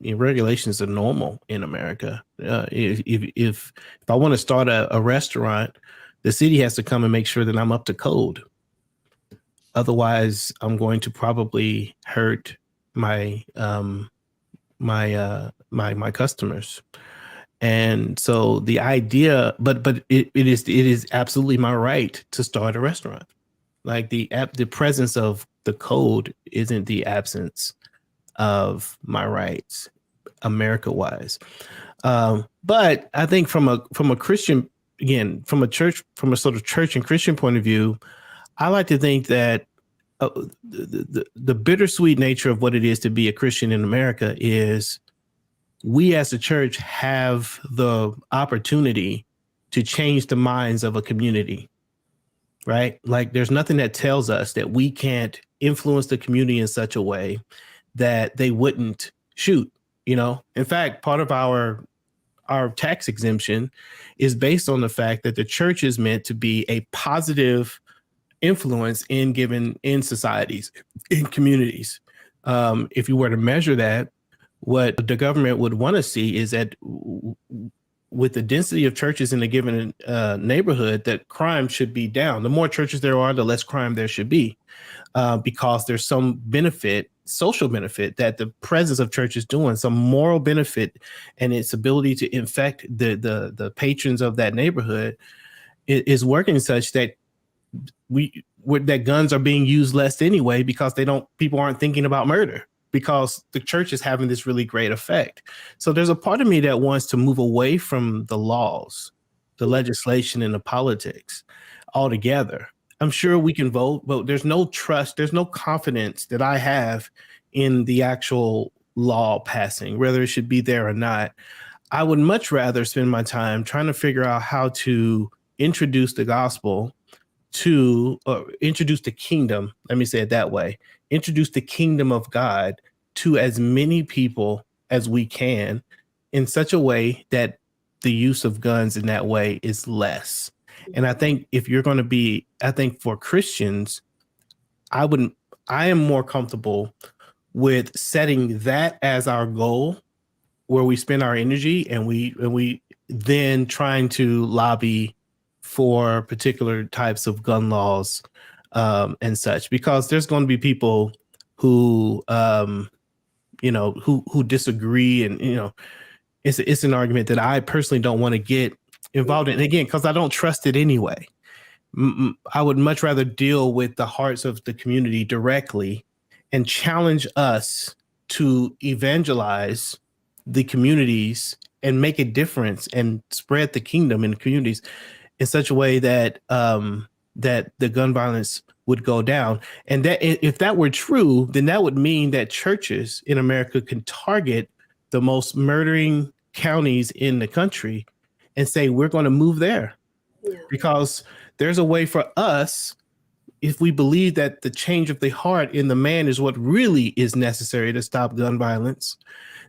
regulations are normal in America. If I want to start a restaurant, the city has to come and make sure that I'm up to code. Otherwise, I'm going to probably hurt my my customers. And so the idea, but it is absolutely my right to start a restaurant. Like the presence of the code isn't the absence of my rights, America-wise. But I think from a Christian, again, from a sort of church and Christian point of view, I like to think that the bittersweet nature of what it is to be a Christian in America is we as a church have the opportunity to change the minds of a community, right? Like there's nothing that tells us that we can't influence the community in such a way that they wouldn't shoot, In fact, part of our tax exemption is based on the fact that the church is meant to be a positive influence in societies, in communities. If you were to measure that, what the government would want to see is that with the density of churches in a given neighborhood, that crime should be down. The more churches there are, the less crime there should be, because there's some benefit, social benefit that the presence of church is doing, some moral benefit, and its ability to infect the patrons of that neighborhood is working such that that guns are being used less anyway, because people aren't thinking about murder, because the church is having this really great effect. So there's a part of me that wants to move away from the laws, the legislation, and the politics altogether. I'm sure we can vote, but there's no trust, there's no confidence that I have in the actual law passing, whether it should be there or not. I would much rather spend my time trying to figure out how to introduce the gospel introduce the kingdom, let me say it that way, introduce the kingdom of God to as many people as we can in such a way that the use of guns in that way is less. And I think if you're going to be, I think for Christians, I am more comfortable with setting that as our goal, where we spend our energy, and we then trying to lobby for particular types of gun laws and such, because there's going to be people who who disagree, and it's an argument that I personally don't want to get involved in, again, because I don't trust it anyway. I would much rather deal with the hearts of the community directly and challenge us to evangelize the communities and make a difference and spread the kingdom in the communities in such a way that that the gun violence would go down. And that if that were true, then that would mean that churches in America can target the most murdering counties in the country and say, we're going to move there. Yeah. Because there's a way for us, if we believe that the change of the heart in the man is what really is necessary to stop gun violence,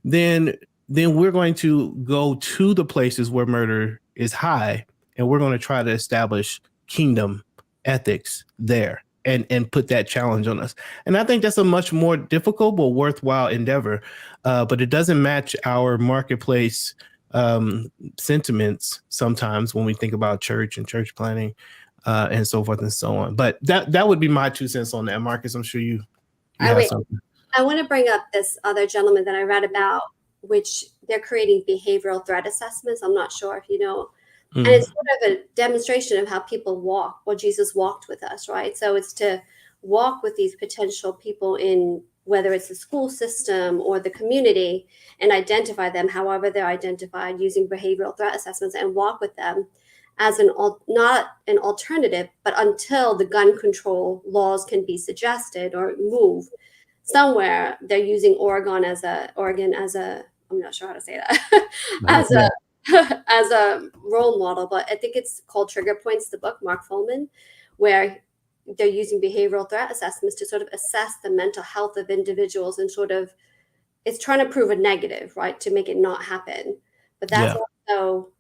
then we're going to go to the places where murder is high, and we're going to try to establish kingdom ethics there and put that challenge on us. And I think that's a much more difficult but worthwhile endeavor. But it doesn't match our marketplace sentiments sometimes when we think about church and church planning and so forth and so on. But that would be my 2 cents on that, Marcus. I'm sure you have something. I want to bring up this other gentleman that I read about, which they're creating behavioral threat assessments. I'm not sure if you know. And it's sort of a demonstration of how people walk, well, Jesus walked with us, right? So it's to walk with these potential people in, whether it's the school system or the community, and identify them however they're identified using behavioral threat assessments, and walk with them as not an alternative, but until the gun control laws can be suggested or moved somewhere. They're using Oregon as a, I'm not sure how to say that, as a role model, but I think it's called Trigger Points, the book, Mark Fullman, where they're using behavioral threat assessments to sort of assess the mental health of individuals, and sort of, it's trying to prove a negative, right, to make it not happen. But that's also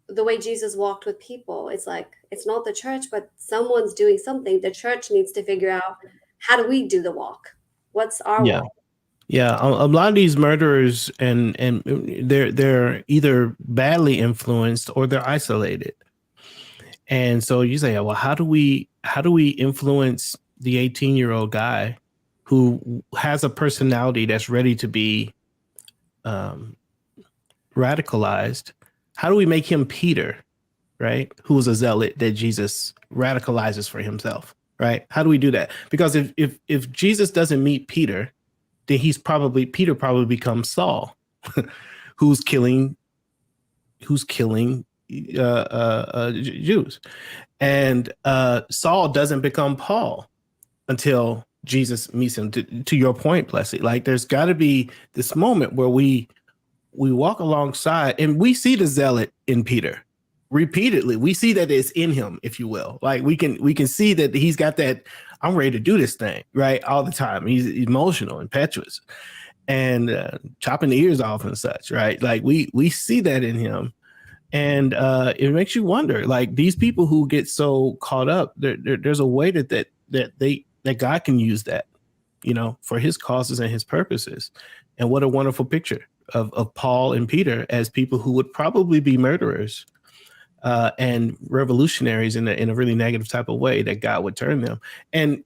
the way Jesus walked with people. It's like, it's not the church, but someone's doing something. The church needs to figure out, how do we do the walk? What's our walk? Yeah, a lot of these murderers and they're either badly influenced or they're isolated. And so you say, well, how do we influence the 18-year-old guy who has a personality that's ready to be radicalized? How do we make him Peter, right? Who's a zealot that Jesus radicalizes for himself, right? How do we do that? Because if Jesus doesn't meet Peter, then Peter probably becomes Saul, who's killing Jews, and Saul doesn't become Paul until Jesus meets him. To your point, Lesley, like there's got to be this moment where we walk alongside, and we see the zealot in Peter repeatedly. We see that it's in him, if you will. Like we can see that he's got that, I'm ready to do this thing, right? All the time. He's emotional, impetuous, and chopping the ears off and such, right? Like we see that in him. And it makes you wonder, like these people who get so caught up, there's a way that God can use that, for his causes and his purposes. And what a wonderful picture of Paul and Peter as people who would probably be murderers and revolutionaries in a really negative type of way, that God would turn them. And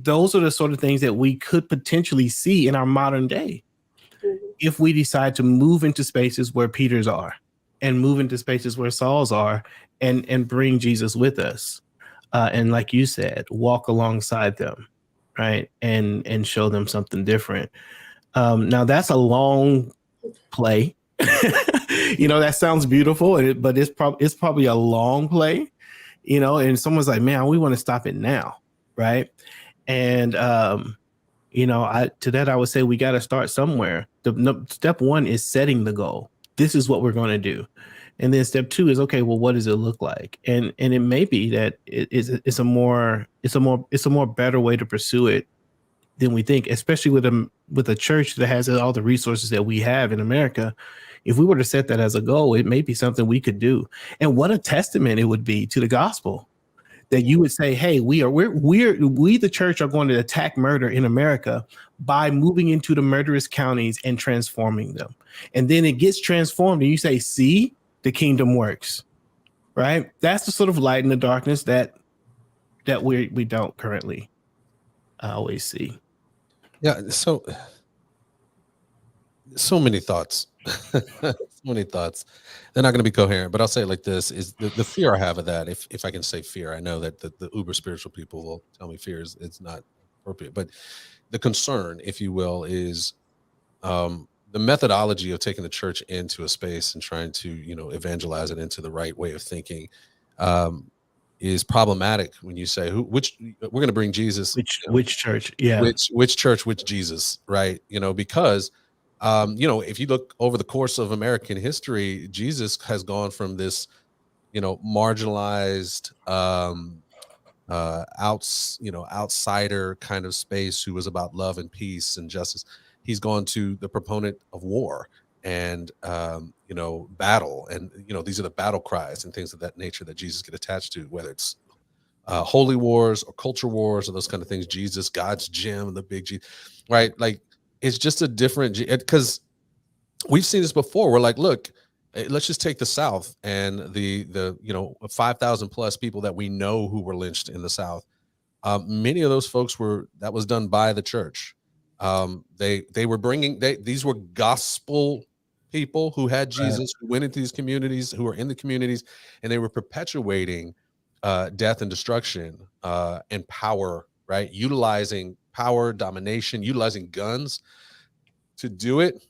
those are the sort of things that we could potentially see in our modern day if we decide to move into spaces where Peters are, and move into spaces where Sauls are, and bring Jesus with us. And like you said, walk alongside them, right? And show them something different. Now that's a long play. That sounds beautiful, but it's probably a long play, and someone's like, man, we want to stop it now. Right. And, to that, I would say we got to start somewhere. Step one is setting the goal. This is what we're going to do. And then step two is, okay, well, what does it look like? And it may be that it's a more better way to pursue it than we think, especially with a church that has all the resources that we have in America. If we were to set that as a goal, it may be something we could do. And what a testament it would be to the gospel that you would say, hey, we the church are going to attack murder in America by moving into the murderous counties and transforming them. And then it gets transformed and you say, see, the kingdom works, right? That's the sort of light in the darkness that we don't currently always see. Yeah. So many thoughts. So many thoughts. They're not going to be coherent, but I'll say it like this: is the fear I have of that. If I can say fear, I know that the uber spiritual people will tell me fear it's not appropriate, but the concern, if you will, is the methodology of taking the church into a space and trying to, evangelize it into the right way of thinking, is problematic. When you say which we're going to bring Jesus, Which church? Yeah. which church, which Jesus, right? Because if you look over the course of American history, Jesus has gone from this, marginalized, outsider kind of space who was about love and peace and justice. He's gone to the proponent of war and battle, and these are the battle cries and things of that nature that Jesus get attached to, whether it's holy wars or culture wars or those kind of things. Jesus, God's gym, the big G, right? Like, it's just a different, because we've seen this before. We're like, look, let's just take the South and the 5,000 plus people that we know who were lynched in the South. Many of those folks that was done by the church. They were these were gospel people who had Jesus, who went into these communities, who were in the communities, and they were perpetuating death and destruction and power, right? Utilizing power, domination, utilizing guns to do it.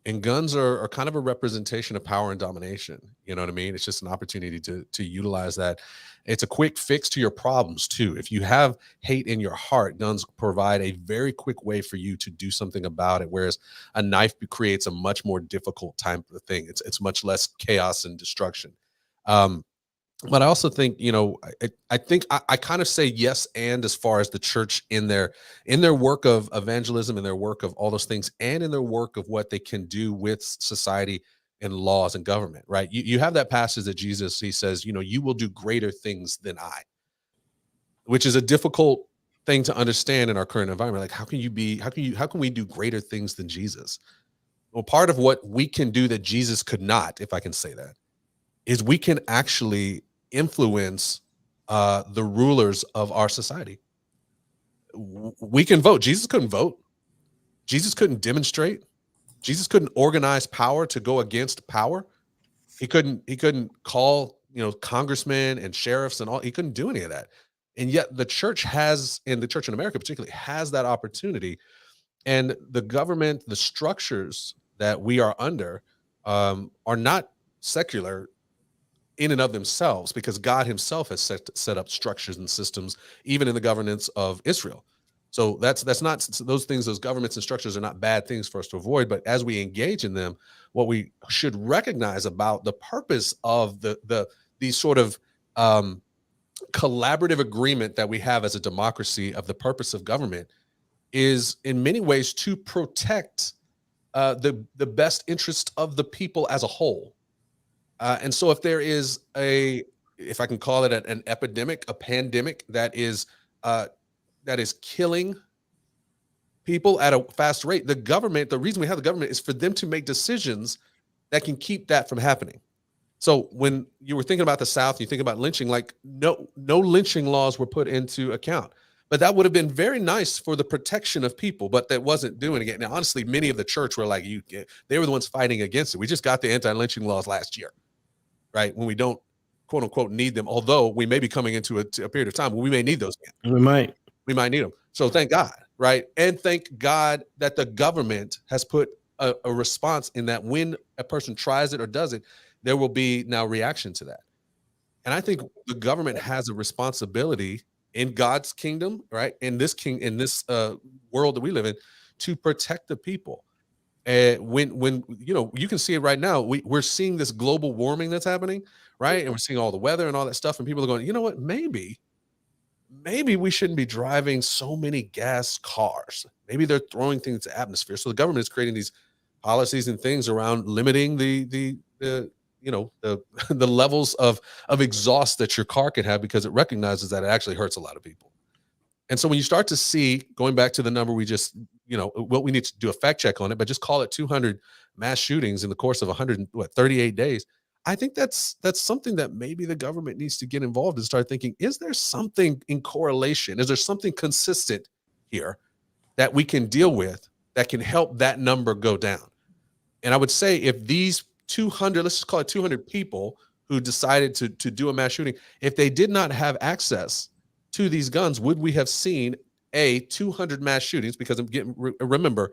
And guns are kind of a representation of power and domination. You know what I mean? It's just an opportunity to utilize that. It's a quick fix to your problems too. If you have hate in your heart, guns provide a very quick way for you to do something about it. Whereas a knife creates a much more difficult type of thing. It's much less chaos and destruction. But I also think, I think I kind of say yes, and as far as the church in their work of evangelism, in their work of all those things, and in their work of what they can do with society and laws and government, right? You have that passage that Jesus, he says, you will do greater things than I, which is a difficult thing to understand in our current environment. Like, how can we do greater things than Jesus? Well, part of what we can do that Jesus could not, if I can say that, is we can actually influence the rulers of our society. We can vote. Jesus couldn't vote. Jesus couldn't demonstrate. Jesus couldn't organize power to go against power. He couldn't call, congressmen and sheriffs and all. He couldn't do any of that. And yet the church and the church in America particularly, has that opportunity. And the government, the structures that we are under, are not secular in and of themselves, because God himself has set up structures and systems, even in the governance of Israel. So that's not those things. Those governments and structures are not bad things for us to avoid. But as we engage in them, what we should recognize about the purpose of these sort of collaborative agreement that we have as a democracy, of the purpose of government, is in many ways to protect the best interest of the people as a whole. And so if there is if I can call it an epidemic, a pandemic that is killing people at a fast rate, the reason we have the government is for them to make decisions that can keep that from happening. So when you were thinking about the South, you think about lynching, like no lynching laws were put into account. But that would have been very nice for the protection of people, but that wasn't doing it. Now, honestly, many of the church were like, they were the ones fighting against it. We just got the anti-lynching laws last year, right? When we don't, quote unquote, need them, although we may be coming into a period of time where we may need those again. We might need them. So thank God, right? And thank God that the government has put a response in that when a person tries it or does it, there will be now reaction to that. And I think the government has a responsibility in God's kingdom, right? In this world that we live in, to protect the people. And when you can see it right now, we're seeing this global warming that's happening, right? And we're seeing all the weather and all that stuff, and people are going, you know what? Maybe we shouldn't be driving so many gas cars. Maybe they're throwing things into the atmosphere. So the government is creating these policies and things around limiting the levels of exhaust that your car can have, because it recognizes that it actually hurts a lot of people. And so when you start to see, going back to the number we just, what we need to do a fact check on it, but just call it 200 mass shootings in the course of 38 days. I think that's something that maybe the government needs to get involved and start thinking, is there something in correlation? Is there something consistent here that we can deal with that can help that number go down? And I would say if these 200, let's just call it 200 people who decided to do a mass shooting, if they did not have access to these guns, would we have seen 200 mass shootings? Because remember,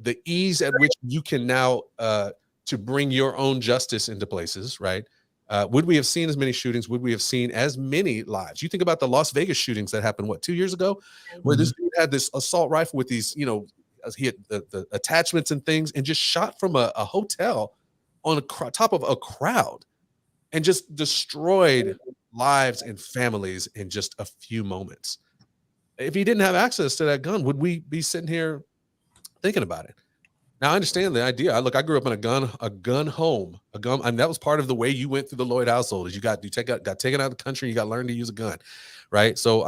the ease at which you can now to bring your own justice into places, right? Would we have seen as many shootings? Would we have seen as many lives? You think about the Las Vegas shootings that happened, 2 years ago, where this dude had this assault rifle with these, he had the attachments and things, and just shot from a hotel on top of a crowd and just destroyed lives and families in just a few moments. If he didn't have access to that gun, would we be sitting here thinking about it? Now, I understand the idea. I grew up in a gun home, and that was part of the way you went through the Lloyd household. Is you got taken out of the country, you got to learn to use a gun, right? So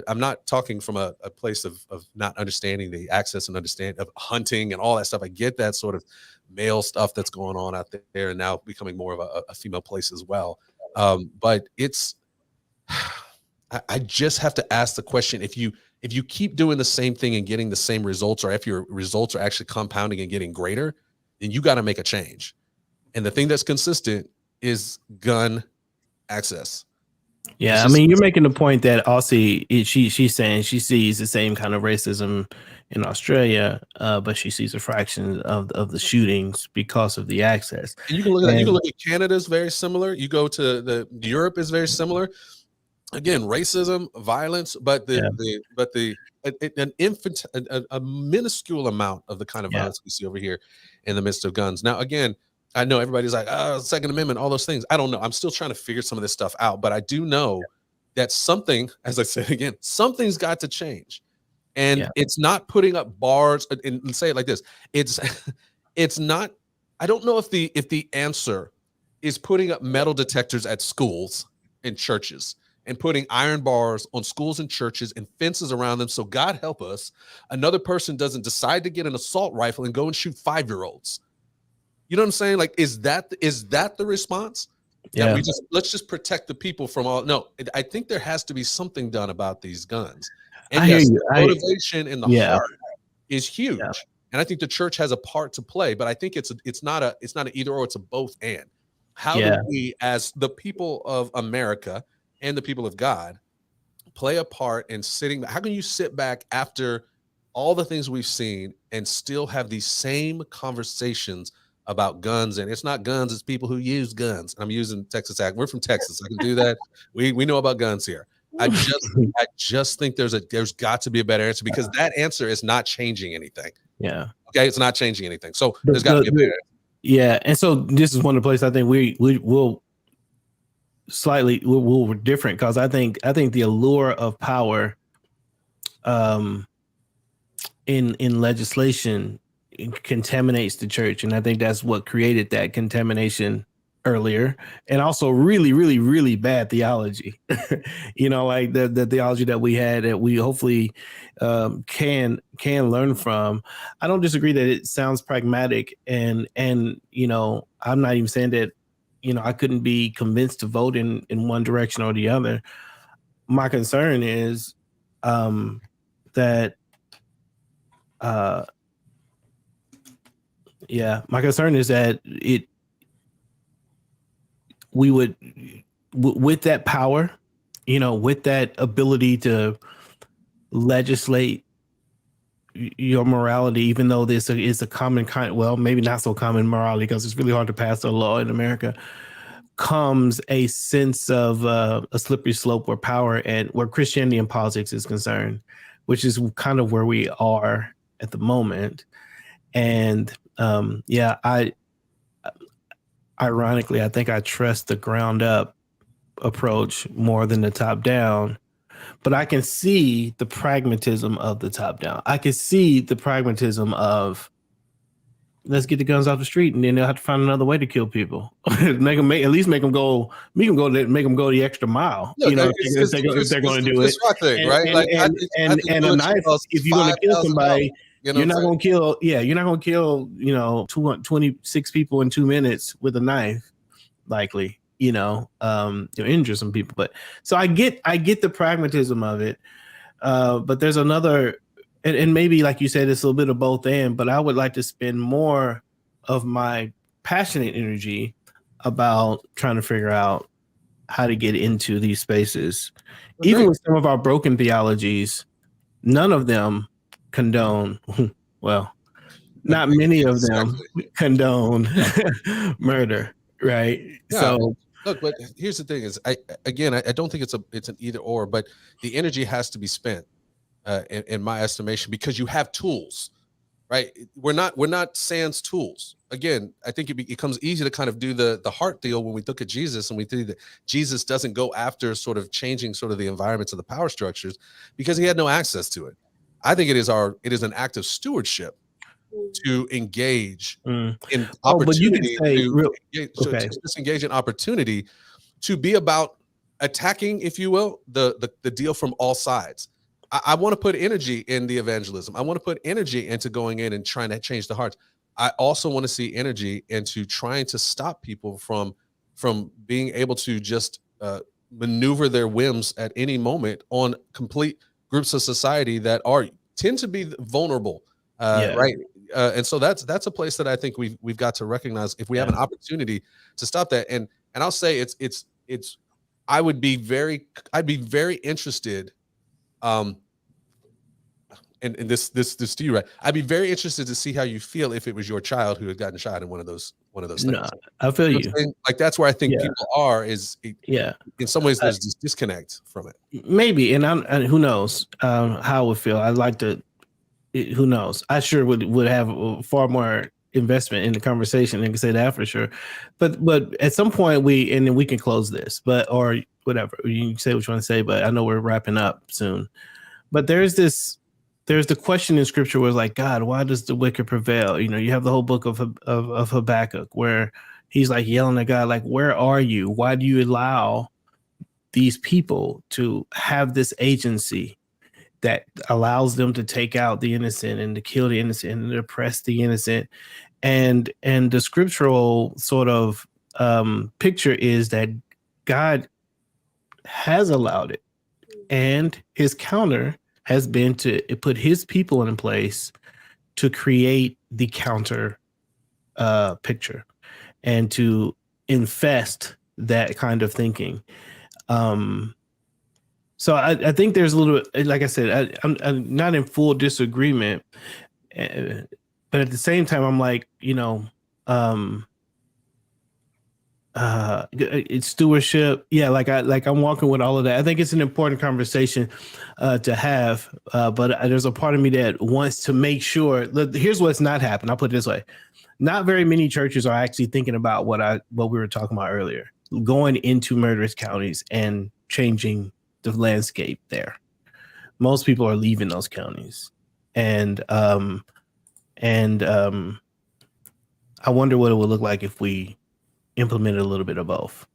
I'm not talking from a place of not understanding the access and understand of hunting and all that stuff. I get that sort of male stuff that's going on out there, and now becoming more of a female place as well. But it's, I just have to ask the question: if you keep doing the same thing and getting the same results, or if your results are actually compounding and getting greater, then you got to make a change. And the thing that's consistent is gun access. Yeah, I mean, you're making the point that Aussie, she's saying she sees the same kind of racism in Australia, but she sees a fraction of the shootings because of the access. And you can look at that. You can look at Canada's very similar. You go to Europe is very similar. Again, racism, violence, but a minuscule amount of the kind of violence we see over here in the midst of guns. Now, again, I know everybody's like, Second Amendment, all those things. I don't know. I'm still trying to figure some of this stuff out, but I do know that something, as I said again, something's got to change. And it's not putting up bars, and say it like this. It's not, I don't know if the answer is putting up metal detectors at schools and churches, and putting iron bars on schools and churches and fences around them. So God help us, another person doesn't decide to get an assault rifle and go and shoot 5-year-olds. You know what I'm saying? Like, is that the response? Yeah. That let's just protect the people from all. No, I think there has to be something done about these guns. And motivation in the heart is huge. Yeah. And I think the church has a part to play, but I think it's not an either or, it's a both and. How do we, as the people of America and the people of God, play a part in sitting? How can you sit back after all the things we've seen and still have these same conversations about guns? And it's not guns, it's people who use guns. I'm using Texas accent. We're from Texas. I can do that. We know about guns here. I just think there's got to be a better answer, because that answer is not changing anything. Yeah. Okay, it's not changing anything. So there's got to be a better answer. Yeah, and so this is one of the places I think we'll slightly we're different, because I think the allure of power in legislation contaminates the church, and I think that's what created that contamination earlier, and also really, really, really bad theology. Like the theology that we had, that we hopefully can learn from. I don't disagree that it sounds pragmatic, and I'm not even saying that I couldn't be convinced to vote in one direction or the other. My concern is that my concern is that we would, with that power, with that ability to legislate your morality, even though this is a common kind, well, maybe not so common morality, because it's really hard to pass a law in America, comes a sense of a slippery slope where power and where Christianity and politics is concerned, which is kind of where we are at the moment. And ironically, I think I trust the ground up approach more than the top down. But I can see the pragmatism of the top down. I can see the pragmatism of, let's get the guns off the street, and then they'll have to find another way to kill people. Make them go the extra mile. Look, if they're going to do it. And a knife. If you're going to kill somebody, you're not going to kill. Yeah, you're not going to kill. 26 people in 2 minutes with a knife, likely. You'll injure some people. But so I get the pragmatism of it. But there's another, and maybe like you said, it's a little bit of both and, but I would like to spend more of my passionate energy about trying to figure out how to get into these spaces. Okay. Even with some of our broken theologies, none of them condone, well, not many of them Exactly. condone murder, right? Yeah. So Look, but here's the thing: is I don't think it's an either or, but the energy has to be spent, in my estimation, because you have tools, right? We're not sans tools. Again, I think it becomes easy to kind of do the heart deal when we look at Jesus and we think that Jesus doesn't go after sort of changing sort of the environments of the power structures because he had no access to it. I think it is an act of stewardship to engage mm. in Oh, but you can opportunity say to real engage, okay. to disengage in opportunity to be about attacking, if you will, the deal from all sides. I want to put energy in the evangelism. I want to put energy into going in and trying to change the hearts. I also want to see energy into trying to stop people from being able to just maneuver their whims at any moment on complete groups of society that tend to be vulnerable, Yeah. right? And so that's a place that I think we've got to recognize if we have an opportunity to stop that. And I'll say it's I'd be very interested, um and this to you, right? I'd be very interested to see how you feel if it was your child who had gotten shot in one of those No, things. I feel You know what you. I'm saying? Like that's where I think Yeah. people are Yeah. in some ways there's this disconnect from it. Maybe, and who knows how I would feel. I'd like to. Who knows? I sure would have far more investment in the conversation and can say that for sure. But at some point and then we can close this, or whatever you can say what you want to say. But I know we're wrapping up soon. But there's the question in scripture where it's like, God, why does the wicked prevail? You have the whole book of Habakkuk where he's like yelling at God, like, where are you? Why do you allow these people to have this agency that allows them to take out the innocent and to kill the innocent and to oppress the innocent? And the scriptural sort of picture is that God has allowed it, and his counter has been to put his people in place to create the counter picture and to infest that kind of thinking. So I think there's a little, like I said, I'm not in full disagreement, but at the same time, I'm like, it's stewardship. Yeah, I'm walking with all of that. I think it's an important conversation to have, but there's a part of me that wants to make sure. Here's what's not happened. I'll put it this way: not very many churches are actually thinking about what we were talking about earlier, going into murderous counties and changing the landscape there. Most people are leaving those counties, and I wonder what it would look like if we implemented a little bit of both.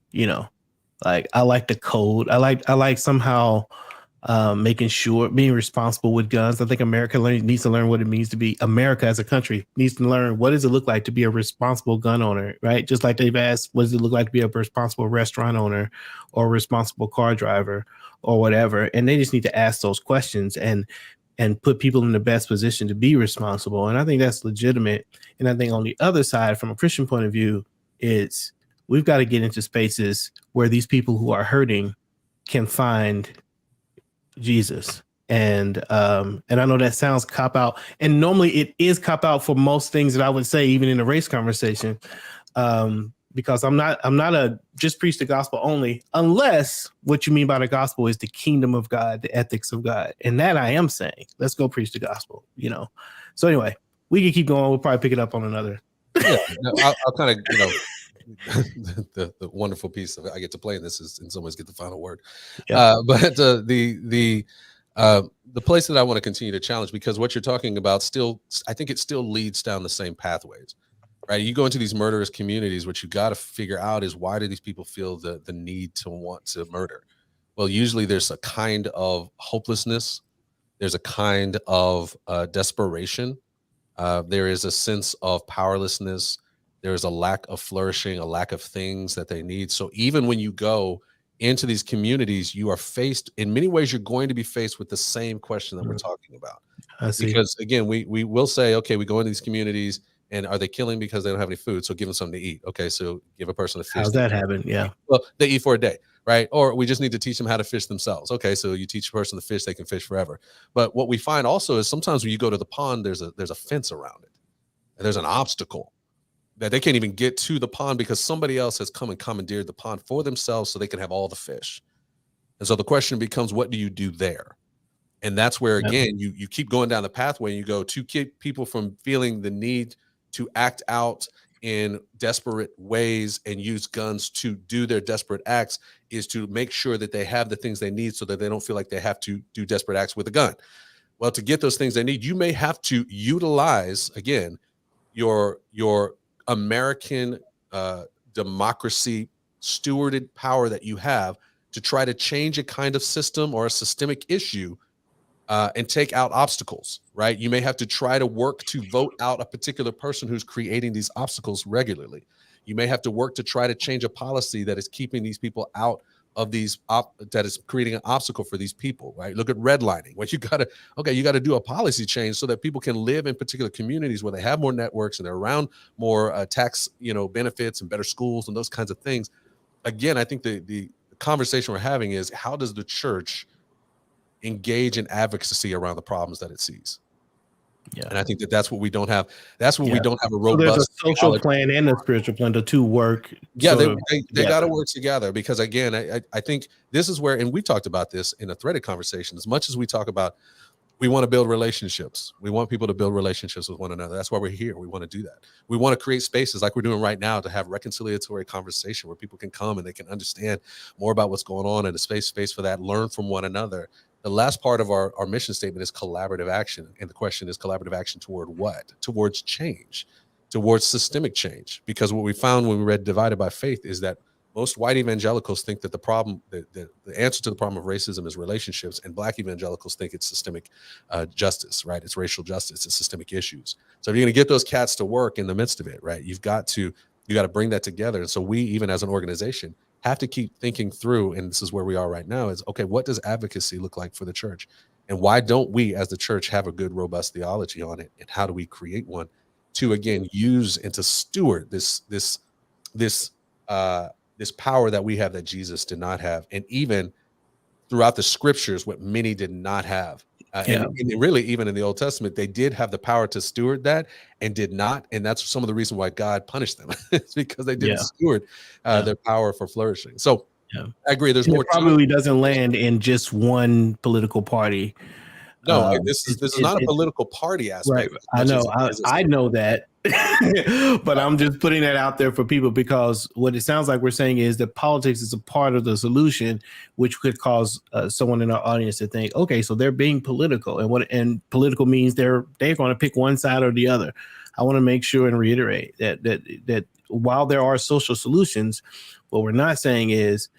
Like I like the code. I like somehow making sure being responsible with guns. I think America needs to learn what it means to be America as a country needs to learn what does it look like to be a responsible gun owner, right? Just like they've asked, what does it look like to be a responsible restaurant owner or a responsible car driver or whatever? And they just need to ask those questions and put people in the best position to be responsible. And I think that's legitimate. And I think on the other side, from a Christian point of view, it's we've got to get into spaces where these people who are hurting can find Jesus. And I know that sounds cop out, and normally it is cop out for most things that I would say, even in a race conversation, because I'm not a just preach the gospel only, unless what you mean by the gospel is the kingdom of God, the ethics of God, and that I am saying, let's go preach the gospel. So anyway, we can keep going. We'll probably pick it up on another. Yeah, no, I'll kind of the wonderful piece of it I get to play in this is in some ways get the final word. Yeah. But the place that I want to continue to challenge, because what you're talking about still, I think it still leads down the same pathways, right? You go into these murderous communities, what you got to figure out is, why do these people feel the need to want to murder? Well, usually there's a kind of hopelessness. There's a kind of desperation. There is a sense of powerlessness. There is a lack of flourishing, a lack of things that they need. So even when you go into these communities, you are faced, in many ways, you're going to be faced with the same question that we're talking about. I see. Because again, we will say, okay, we go into these communities, and are they killing because they don't have any food? So give them something to eat. Okay, so give a person a fish. How's that happen? Yeah. Well, they eat for a day, right? Or we just need to teach them how to fish themselves. Okay, so you teach a person to fish, they can fish forever. But what we find also is sometimes when you go to the pond, there's a fence around it. there's an obstacle that they can't even get to the pond because somebody else has come and commandeered the pond for themselves so they can have all the fish. And so the question becomes, what do you do there? And that's where, again, you keep going down the pathway and you go to keep people from feeling the need to act out in desperate ways and use guns to do their desperate acts is to make sure that they have the things they need so that they don't feel like they have to do desperate acts with a gun. Well, to get those things they need, you may have to utilize, again, your American democracy stewarded power that you have to try to change a kind of system or a systemic issue and take out obstacles, right? You may have to try to work to vote out a particular person who's creating these obstacles regularly. You may have to work to try to change a policy that is keeping these people out of these, that is creating an obstacle for these people, right? Look at redlining. Well, you got to do a policy change so that people can live in particular communities where they have more networks and they're around more tax, benefits and better schools and those kinds of things. Again, I think the conversation we're having is, how does the church engage in advocacy around the problems that it sees? Yeah. And I think that's what we don't have. That's what we don't have a robust. So there's a social plan and a spiritual plan, the two work. Yeah, they got to work together because, again, I think this is where, and we talked about this in a threaded conversation, as much as we talk about, we want to build relationships. We want people to build relationships with one another. That's why we're here. We want to do that. We want to create spaces like we're doing right now to have reconciliatory conversation where people can come and they can understand more about what's going on, and a space for that, learn from one another. The last part of our mission statement is collaborative action. And the question is, collaborative action toward what? Towards change, towards systemic change. Because what we found when we read Divided by Faith is that most white evangelicals think that the problem, the answer to the problem of racism is relationships, and Black evangelicals think it's systemic justice, right? It's racial justice, it's systemic issues. So if you're going to get those cats to work in the midst of it, right, you got to bring that together. And so we, even as an organization, have to keep thinking through, and this is where we are right now, is, okay, what does advocacy look like for the church? And why don't we as the church have a good, robust theology on it? And how do we create one to, again, use and to steward this power that we have that Jesus did not have, and even throughout the scriptures, what many did not have. And really, even in the Old Testament, they did have the power to steward that and did not. And that's some of the reason why God punished them. It's because they didn't steward their power for flourishing. So I agree. There's more. It probably doesn't land in just one political party. No, this is not a political party aspect. Right. I know. I know that. But I'm just putting that out there for people, because what it sounds like we're saying is that politics is a part of the solution, which could cause someone in our audience to think, okay, so they're being political, and political means they're going to pick one side or the other. I want to make sure and reiterate that while there are social solutions, what we're not saying is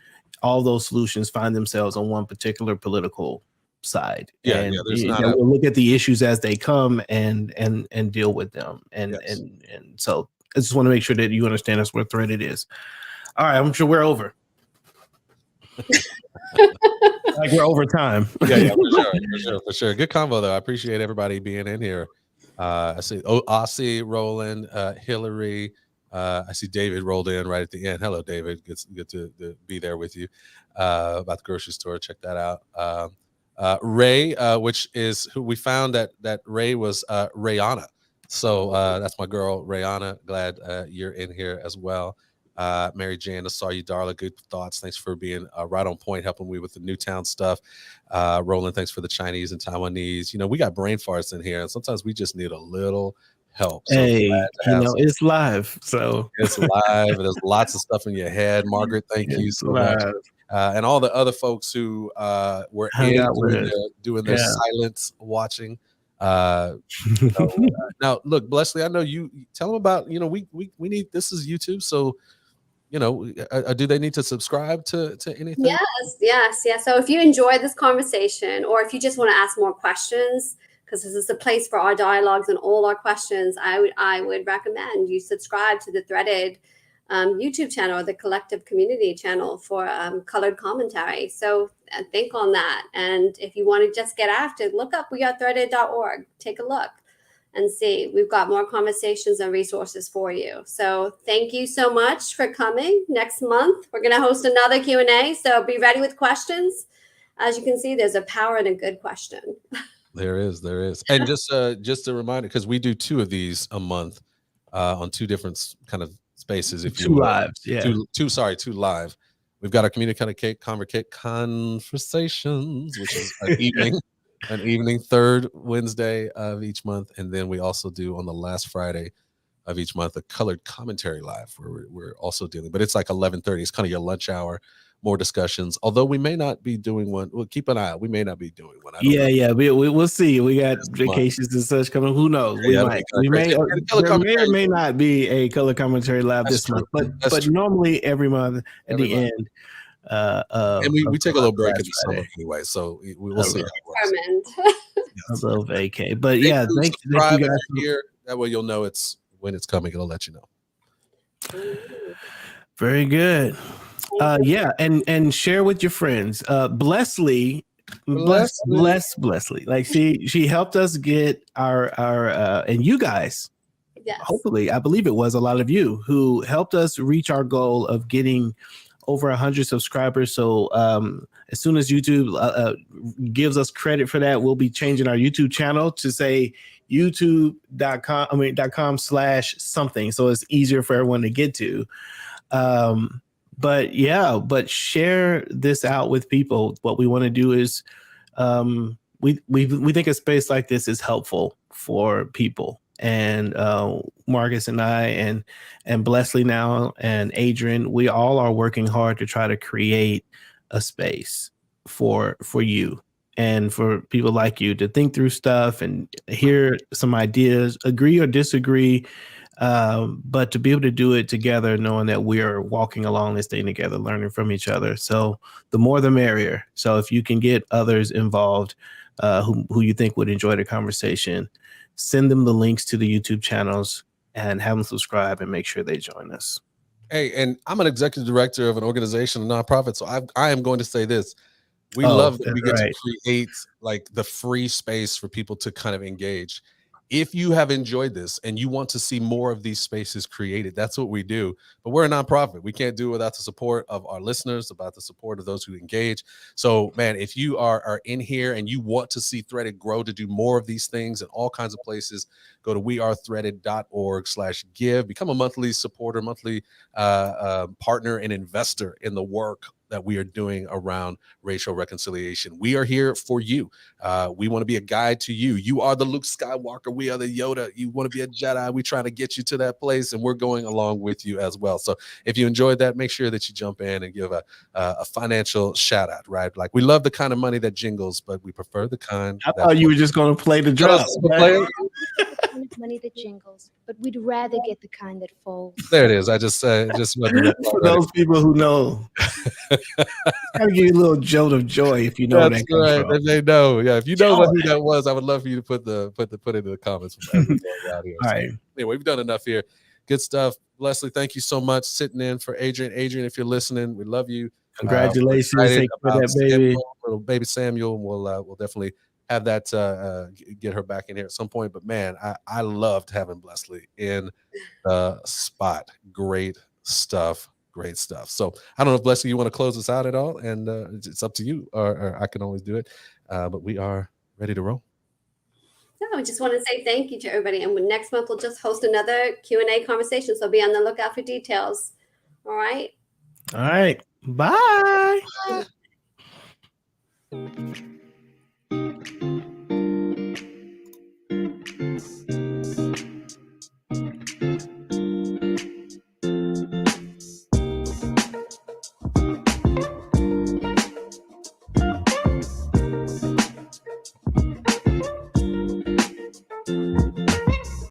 all those solutions find themselves on one particular political side. We'll look at the issues as they come and deal with them. And so I just want to make sure that you understand that's where threaded is. All right, I'm sure we're over. Like we're over time. For sure. Good combo though. I appreciate everybody being in here. I see Aussie, Roland, Hillary. I see David rolled in right at the end. Hello, David. Good to be there with you about the grocery store. Check that out. Ray, which is who we found that Ray was Rayana. So that's my girl, Rayana. Glad you're in here as well. Mary Jane, I saw you, Darla. Good thoughts. Thanks for being right on point, helping me with the Newtown stuff. Roland, thanks for the Chinese and Taiwanese. We got brain farts in here, and sometimes we just need a little help. So it's live. So it's live. There's lots of stuff in your head. Margaret, thank you so much. And all the other folks who were doing their silence watching. Now, look, Lesley, I know you tell them about, we need, this is YouTube. So, do they need to subscribe to anything? Yes. So if you enjoyed this conversation, or if you just want to ask more questions, because this is the place for our dialogues and all our questions, I would recommend you subscribe to the Threaded YouTube channel, or the Collective Community channel for colored commentary. So think on that. And if you want to just get after, look up wearethreaded.org. Take a look and see. We've got more conversations and resources for you. So thank you so much for coming. Next month, we're going to host another Q&A. So be ready with questions. As you can see, there's a power in a good question. There is. And just a reminder, because we do 2 of these a month. on two different kind of spaces, if you Two will. lives, yeah. Two live. We've got our community conversations, which is an evening third Wednesday of each month, and then we also do on the last Friday of each month a colored commentary live where we're also dealing, but it's like 11:30. It's kind of your lunch hour, more discussions. Although we may not be doing one. Well, keep an eye out. We may not be doing one. I don't know. Yeah. We'll see. We got vacations and such coming. Who knows? We might. We may. There may or may not be a color commentary live this month, but normally every month at the end. And we take a little break in the summer anyway, so we'll see. A little vacay, but yeah, thank you guys here. That way you'll know it's when it's coming. It'll let you know. Very good. Yeah, and share with your friends. Lesley, like she helped us get our and you guys. Yes. Hopefully, I believe it was a lot of you who helped us reach our goal of getting over 100 subscribers. So as soon as YouTube gives us credit for that, we'll be changing our YouTube channel to say youtube.com/something. So it's easier for everyone to get to. But share this out with people. What we want to do is we think a space like this is helpful for people. And Marcus and I and Lesley now and Adrian, we all are working hard to try to create a space for you and for people like you to think through stuff and hear some ideas, agree or disagree, but to be able to do it together, knowing that we are walking along this thing together, learning from each other. So the more the merrier. So if you can get others involved who you think would enjoy the conversation, send them the links to the YouTube channels and have them subscribe and make sure they join us. Hey, and I'm an executive director of an organization, a nonprofit. So I am going to say this. We love that we get to create like the free space for people to kind of engage. If you have enjoyed this and you want to see more of these spaces created, that's what we do. But we're a nonprofit. We can't do it without the support of our listeners, about the support of those who engage. So, man, if you are in here and you want to see Threaded grow to do more of these things in all kinds of places, go to wearethreaded.org/give. Become a monthly supporter, monthly partner and investor in the work that we are doing around racial reconciliation. We are here for you. We want to be a guide to you. You are the Luke Skywalker. We are the Yoda. You want to be a Jedi. We're trying to get you to that place, and we're going along with you as well. So if you enjoyed that, make sure that you jump in and give a financial shout out, right? Like, we love the kind of money that jingles, but we prefer the kind. I thought you were just going to play the drop. Money that jingles, but we'd rather get the kind that folds. There it is. I just for those people who know, gotta give you a little jolt of joy if you know. That's right. If they know, yeah. If you know who that was, I would love for you to put it in the comments. All right. Anyway, we've done enough here. Good stuff, Lesley. Thank you so much sitting in for Adrian. Adrian, if you're listening, we love you. Congratulations, thank you for that, baby. Little baby Samuel. We'll definitely have that get her back in here at some point. But man, I loved having Lesley in the spot. Great stuff. So I don't know if Lesley, you want to close us out at all, and it's up to you, or I can always do it. But we are ready to roll. No, I just want to say thank you to everybody. And next month we'll just host another Q&A conversation. So be on the lookout for details. All right. Bye.